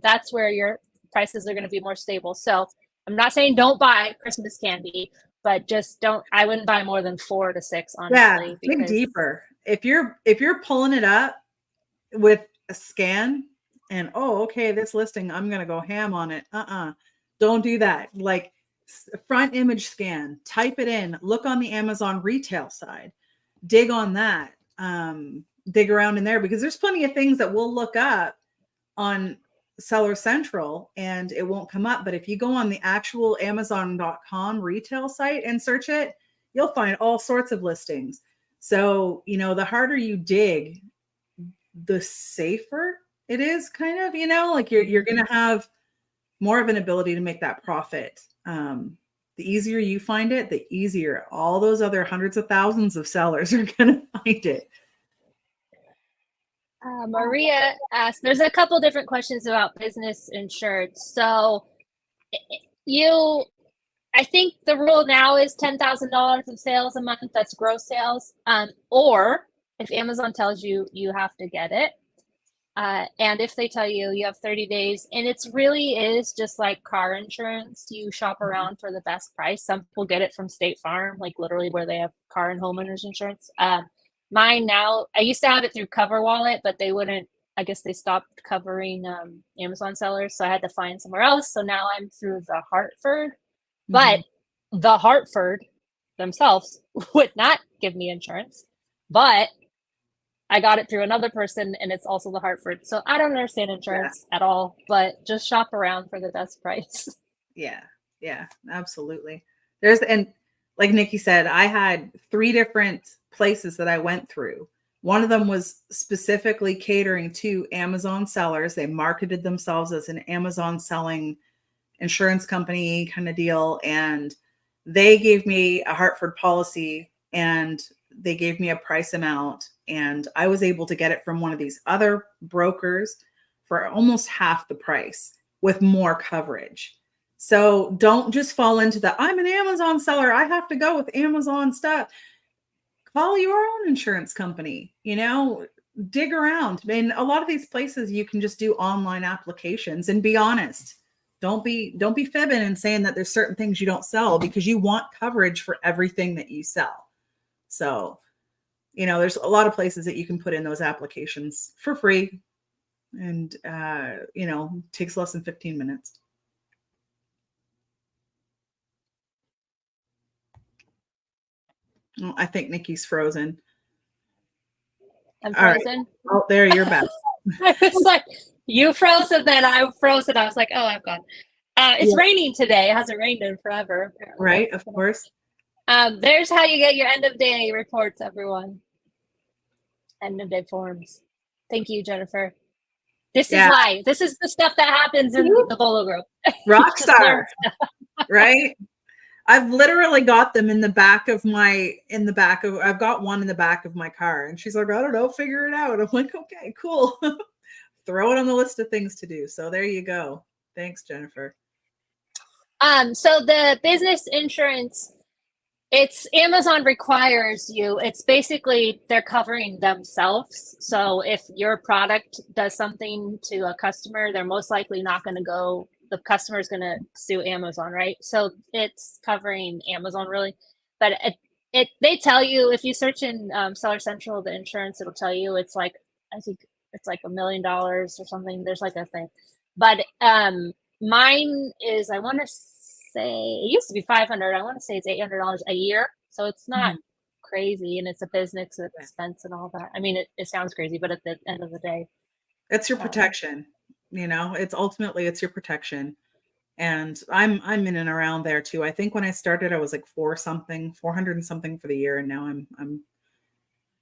that's where your prices are going to be more stable. So I'm not saying don't buy Christmas candy, but just I wouldn't buy more than 4 to 6, honestly. Yeah, dig deeper. If you're pulling it up with a scan and, oh, okay, this listing, I'm going to go ham on it. Don't do that. Like front image scan, type it in, look on the Amazon retail side, dig on that, dig around in there, because there's plenty of things that we'll look up on Seller Central and it won't come up. But if you go on the actual Amazon.com retail site and search it, you'll find all sorts of listings. So, the harder you dig, the safer it is, kind of, like you're going to have more of an ability to make that profit. The easier you find it, the easier all those other hundreds of thousands of sellers are going to find it. Maria asked, there's a couple different questions about business insurance. So I think the rule now is $10,000 of sales a month. That's gross sales. Or if Amazon tells you, you have to get it. And if they tell you you have 30 days, and it's really is just like car insurance, you shop around for the best price. Some people get it from State Farm, like literally where they have car and homeowners insurance. Mine now, I used to have it through Cover Wallet, but they wouldn't, I guess they stopped covering Amazon sellers. So I had to find somewhere else. So now I'm through the Hartford, but the Hartford themselves would not give me insurance, but I got it through another person and it's also the Hartford. So I don't understand insurance at all, but just shop around for the best price. Yeah, absolutely. And like Nikki said, I had 3 different places that I went through. One of them was specifically catering to Amazon sellers. They marketed themselves as an Amazon selling insurance company kind of deal. And they gave me a Hartford policy and they gave me a price amount. And I was able to get it from one of these other brokers for almost half the price with more coverage. So don't just fall into I'm an Amazon seller, I have to go with Amazon stuff. Call your own insurance company, dig around. I mean, a lot of these places you can just do online applications and be honest. Don't be fibbing and saying that there's certain things you don't sell, because you want coverage for everything that you sell. So, there's a lot of places that you can put in those applications for free and, takes less than 15 minutes. Oh, I think Nikki's frozen. I'm frozen. Right. Oh, there, you're back. I was like, you froze and then I froze and I was like, oh, I'm gone. It's raining today. It hasn't rained in forever. Apparently. Right, of course. There's how you get your end of day reports, everyone. End of day forms. Thank you, Jennifer. This is why. This is the stuff that happens in the BOLO Group. Rockstar, right? I've literally got them I've got one in the back of my car, and she's like, I don't know, figure it out. I'm like, okay, cool. Throw it on the list of things to do. So there you go. Thanks, Jennifer. So the business insurance, it's Amazon requires you. It's basically they're covering themselves. So if your product does something to a customer, they're most likely not going to go. The customer is going to sue Amazon, right? So it's covering Amazon really. But they tell you if you search in Seller Central, the insurance, it'll tell you it's like, I think it's like $1 million or something. There's like a thing. But mine is, I want to say, it used to be $500. I want to say it's $800 a year. So it's not crazy, and it's a business expense and all that. I mean, it sounds crazy, but at the end of the day, it's your protection. You know, it's ultimately it's your protection. And I'm in and around there too. I think when I started, I was like 400 and something for the year, and now I'm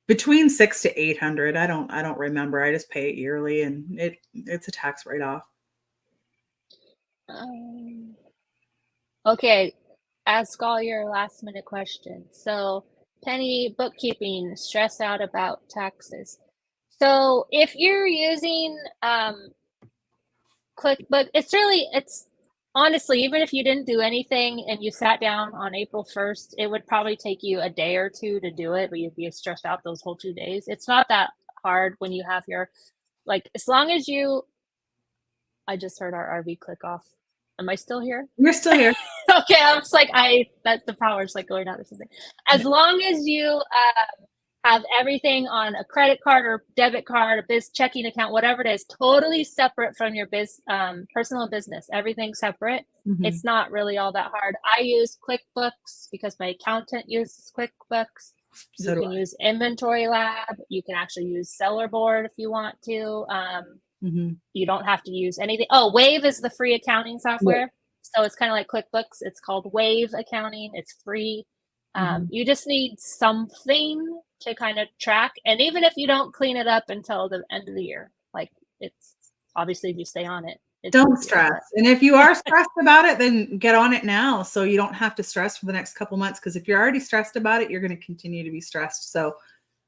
between 600 to 800. I don't remember. I just pay it yearly, and it's a tax write-off. Okay, ask all your last minute questions. So, Penny, bookkeeping, stressed out about taxes. So, if you're using QuickBooks, it's honestly, even if you didn't do anything and you sat down on April 1st, it would probably take you a day or two to do it, but you'd be stressed out those whole 2 days. It's not that hard when you have your, like, as long as you, I just heard our RV click off. Am I still here? You're still here. Okay, I was like, that the power's like going out or something. As long as you have everything on a credit card or debit card, a biz checking account, whatever it is, totally separate from your personal business. Everything's separate. Mhm. It's not really all that hard. I use QuickBooks because my accountant uses QuickBooks. So You can use Inventory Lab. You can actually use Seller Board if you want to. You don't have to use anything. Oh, Wave is the free accounting software. Yeah. So it's kind of like QuickBooks. It's called Wave Accounting. It's free. You just need something to kind of track. And even if you don't clean it up until the end of the year, like it's obviously if you stay on it. Don't stress. And if you are stressed about it, then get on it now so you don't have to stress for the next couple months. Because if you're already stressed about it, you're going to continue to be stressed. So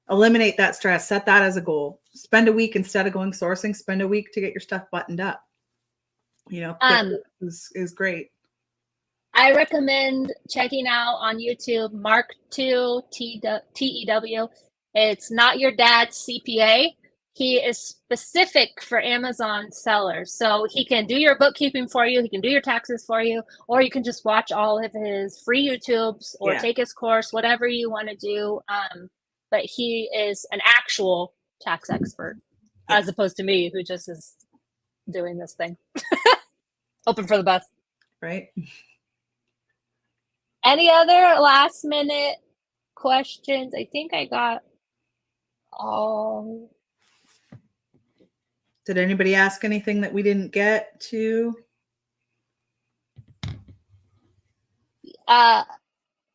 eliminate that stress. Set that as a goal. Spend a week instead of going sourcing. Spend a week to get your stuff buttoned up. You know, is great. I recommend checking out on YouTube Mark II TEW. It's not your dad's CPA. He is specific for Amazon sellers. So he can do your bookkeeping for you. He can do your taxes for you, or you can just watch all of his free YouTubes or take his course, whatever you want to do. But he is an actual tax expert as opposed to me, who just is doing this thing. Hoping for the best. Right. Any other last minute questions? I think I got all. Did anybody ask anything that we didn't get to?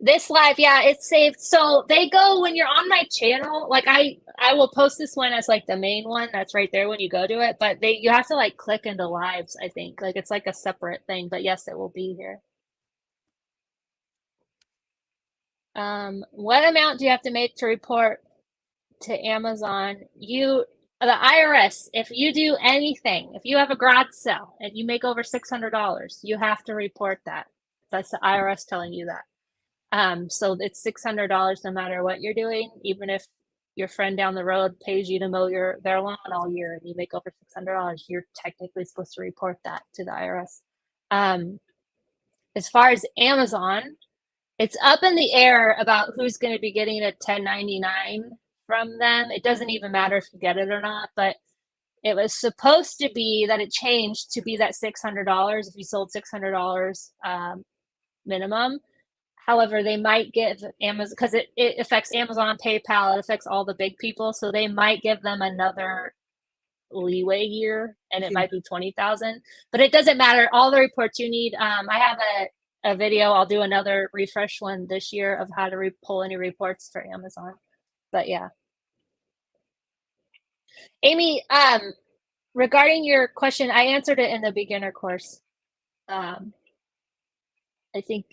This live, yeah, it's saved. So they go when you're on my channel. Like I will post this one as like the main one that's right there when you go to it. But you have to like click into lives. I think like it's like a separate thing. But yes, it will be here. What amount do you have to make to report to Amazon? The IRS, if you do anything, if you have a garage sale and you make over $600, you have to report that. That's the IRS telling you that. So it's $600 no matter what you're doing, even if your friend down the road pays you to mow their lawn all year and you make over $600, you're technically supposed to report that to the IRS. As far as Amazon, it's up in the air about who's going to be getting a 1099 from them. It doesn't even matter if you get it or not, but it was supposed to be that it changed to be that $600 if you sold $600 minimum. However, they might give Amazon, because it affects Amazon, PayPal, it affects all the big people, so they might give them another leeway year, and it might be 20,000. But it doesn't matter. All the reports you need. I have a video. I'll do another refresh one this year of how to pull any reports for Amazon. But yeah, Amy, regarding your question, I answered it in the beginner course. I think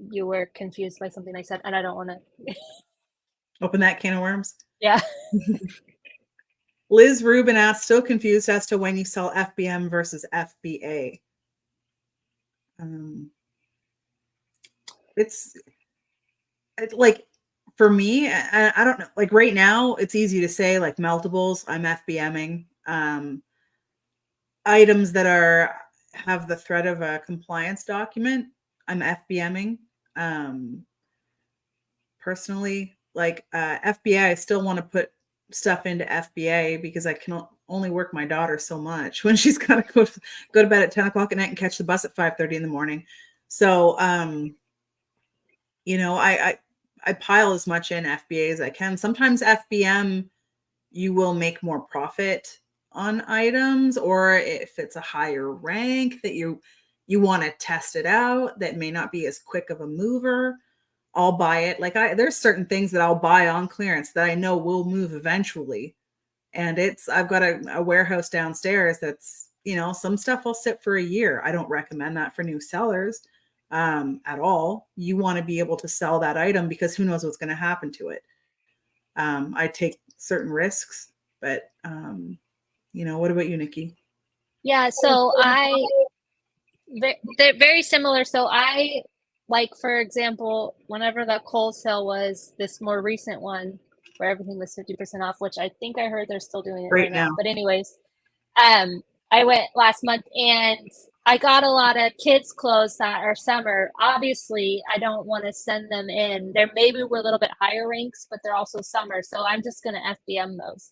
you were confused by something I said, and I don't want to open that can of worms. Yeah. Liz Rubin asked, still confused as to when you sell FBM versus FBA. It's like, for me, I don't know, like right now it's easy to say like meltables, I'm FBMing. Items that have the threat of a compliance document, I'm FBMing. Personally, like FBA, I still want to put stuff into FBA because I can only work my daughter so much when she's got to go to bed at 10 o'clock at night and catch the bus at 5:30 in the morning. So, you know, I pile as much in FBA as I can. Sometimes FBM, you will make more profit on items, or if it's a higher rank that you want to test it out that may not be as quick of a mover, I'll buy it. Like there's certain things that I'll buy on clearance that I know will move eventually. And I've got a warehouse downstairs that's, some stuff will sit for a year. I don't recommend that for new sellers at all. You want to be able to sell that item because who knows what's going to happen to it. I take certain risks, but what about you, Nikki? Yeah, so they're very similar. So for example, whenever the Kohl's sale was, this more recent one where everything was 50% off, which I think I heard they're still doing it right now. But anyways, I went last month and I got a lot of kids' clothes that are summer. Obviously, I don't want to send them in. They're maybe we're a little bit higher ranks, but they're also summer. So I'm just going to FBM those.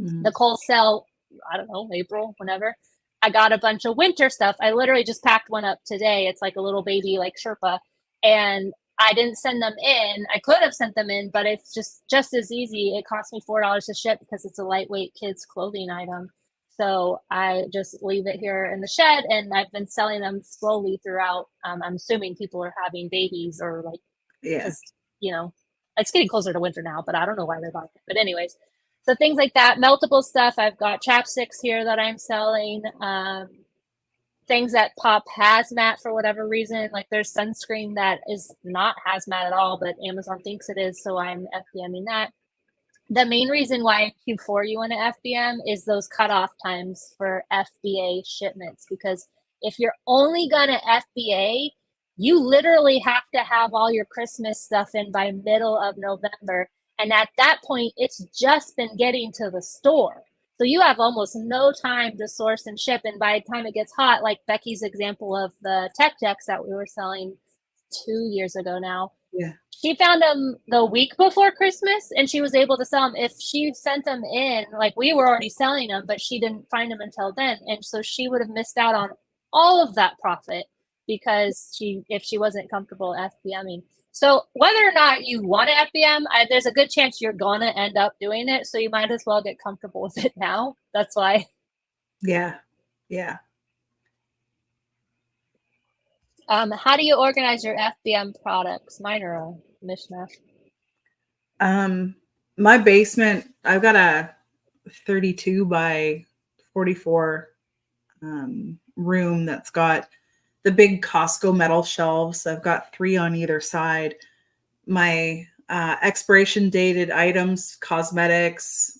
Mm-hmm. The Kohl's sale, I don't know, April, whenever. I got a bunch of winter stuff. I literally just packed one up today. It's like a little baby, like Sherpa. And I didn't send them in. I could have sent them in, but it's just as easy. It cost me $4 to ship because it's a lightweight kids clothing item. So I just leave it here in the shed, and I've been selling them slowly throughout. I'm assuming people are having babies or like, it's getting closer to winter now, but I don't know why they're buying it. But anyways, so things like that, meltable stuff. I've got chapsticks here that I'm selling. Things that pop hazmat for whatever reason. Like there's sunscreen that is not hazmat at all, but Amazon thinks it is. So I'm FBMing that. The main reason why in Q4 you want to FBM is those cutoff times for FBA shipments. Because if you're only going to FBA, you literally have to have all your Christmas stuff in by middle of November. And at that point, it's just been getting to the store. So you have almost no time to source and ship. And by the time it gets hot, like Becky's example of the tech decks that we were selling 2 years ago now. Yeah. She found them the week before Christmas and she was able to sell them. If she sent them in, like we were already selling them, but she didn't find them until then. And so she would have missed out on all of that profit because if she wasn't comfortable FBMing. So whether or not you want to FBM, there's a good chance you're going to end up doing it. So you might as well get comfortable with it now. That's why. Yeah. Yeah. How do you organize your FBM products? Mine are a mishmash. My basement, I've got a 32 by 44 room that's got the big Costco metal shelves. I've got 3 on either side. My expiration dated items, cosmetics,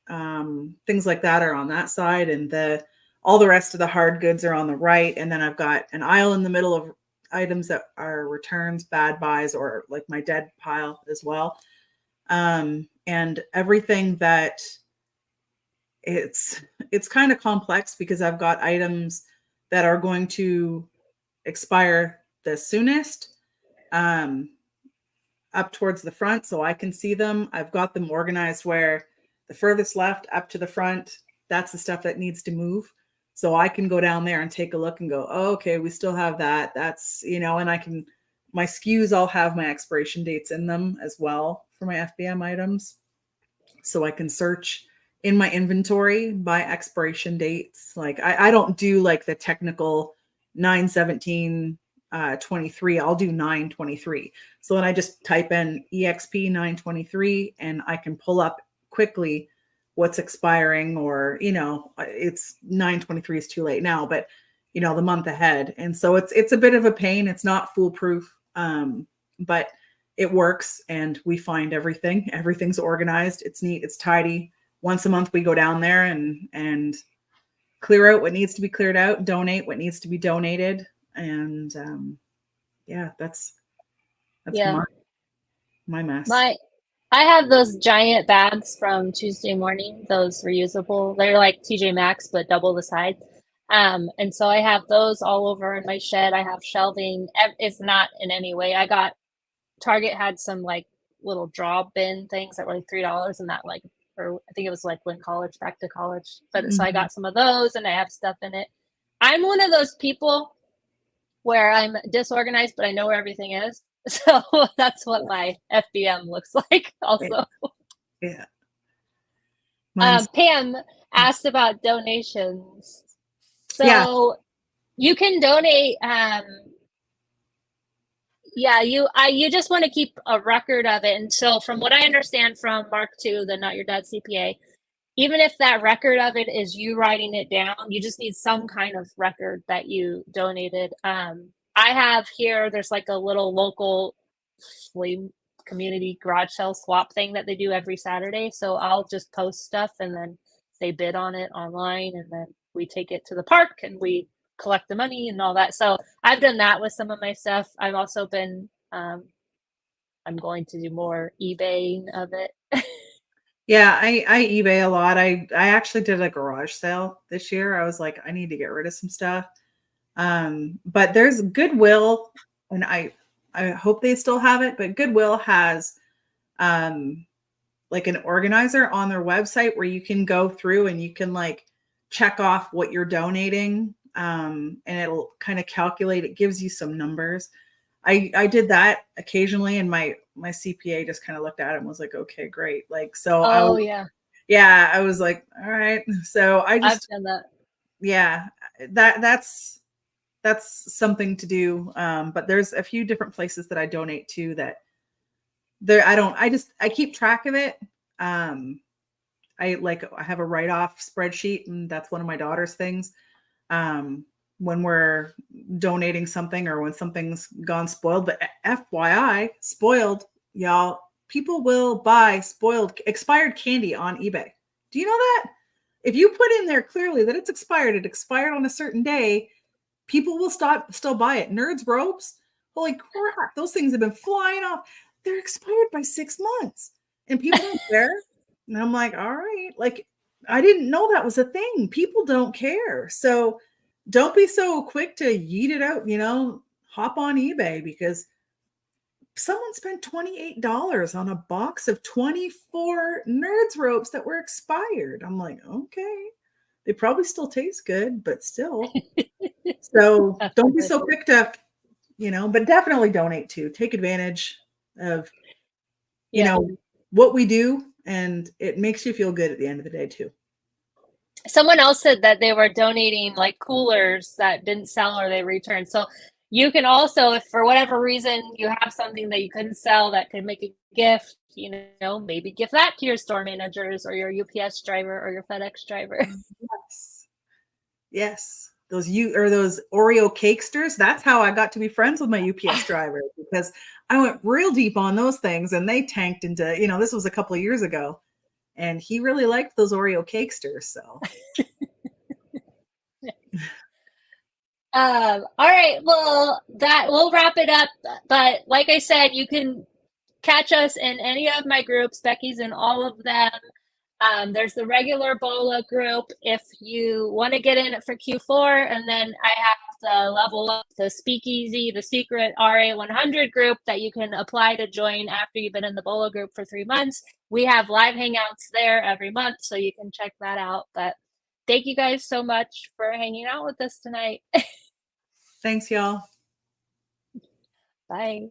things like that are on that side, and all the rest of the hard goods are on the right. And then I've got an aisle in the middle of items that are returns, bad buys, or like my dead pile as well. And everything that it's kind of complex because I've got items that are going to expire the soonest up towards the front so I can see them. I've got them organized where the furthest left up to the front, that's the stuff that needs to move. So I can go down there and take a look and go, oh, okay, we still have that. That's, and my SKUs all have my expiration dates in them as well for my FBM items. So I can search in my inventory by expiration dates. Like I don't do like the technical 9/17/23. I'll do 9/23. So then I just type in EXP 9/23 and I can pull up quickly what's expiring, or, it's 9/23 is too late now, but the month ahead. And so it's a bit of a pain. It's not foolproof, but it works and we find everything. Everything's organized. It's neat. It's tidy. Once a month we go down there and clear out what needs to be cleared out, donate what needs to be donated. And that's my mess. I have those giant bags from Tuesday Morning, those reusable. They're like TJ Maxx, but double the size. And so I have those all over in my shed. I have shelving. It's not in any way. Target had some like little draw bin things that were like $3 and that or I think it was like back to college. But so I got some of those and I have stuff in it. I'm one of those people where I'm disorganized, but I know where everything is. So that's what my FBM looks like also. Yeah. Pam asked about donations. So Yeah. you can donate. Yeah, you just want to keep a record of it. And so from what I understand from Mark II, the Not Your Dad CPA, even if that record of it is you writing it down, you just need some kind of record that you donated. I have here, there's like a little local flea community garage sale swap thing that they do every Saturday. So I'll just post stuff and then they bid on it online and then we take it to the park and we collect the money and all that. So I've done that with some of my stuff. I've also been, I'm going to do more eBaying of it. Yeah, I eBay a lot. I actually did a garage sale this year. I was like, I need to get rid of some stuff. But there's Goodwill, and I hope they still have it, but Goodwill has like an organizer on their website where you can go through and you can like check off what you're donating. And it'll kind of calculate, it gives you some numbers. I did that occasionally, and my CPA just kind of looked at it and was like, okay, great. Like, so I was like, all right. So I've done that. Yeah, that's something to do. But there's a few different places that I donate to that I keep track of it. I have a write-off spreadsheet, and that's one of my daughter's things. When we're donating something or when something's gone spoiled, but FYI, spoiled, y'all, people will buy expired candy on eBay. Do you know that? If you put in there clearly that it's expired, it expired on a certain day, people will still buy it. Nerds ropes, holy crap, those things have been flying off. They're expired by 6 months and people don't care. And I'm like, all right, like, I didn't know that was a thing. People don't care. So don't be so quick to yeet it out, hop on eBay, because someone spent $28 on a box of 24 Nerds ropes that were expired. I'm like, okay, they probably still taste good, but still. So don't be so quick to, but definitely donate to. Take advantage of, what we do, and it makes you feel good at the end of the day too. Someone else said that they were donating like coolers that didn't sell or they returned. So you can also, if for whatever reason you have something that you couldn't sell that could make a gift, maybe give that to your store managers or your UPS driver or your FedEx driver. Yes. Those Oreo cakesters. That's how I got to be friends with my UPS driver, because I went real deep on those things and they tanked into, this was a couple of years ago, and he really liked those Oreo cakesters. So. All right. Well, we'll wrap it up. But like I said, you can catch us in any of my groups. Becky's in all of them. There's the regular BOLO group if you want to get in it for Q4. And then I have the level up the Speakeasy, the secret RA 100 group that you can apply to join after you've been in the BOLO group for 3 months. We have live hangouts there every month, so you can check that out. But thank you guys so much for hanging out with us tonight. Thanks, y'all. Bye.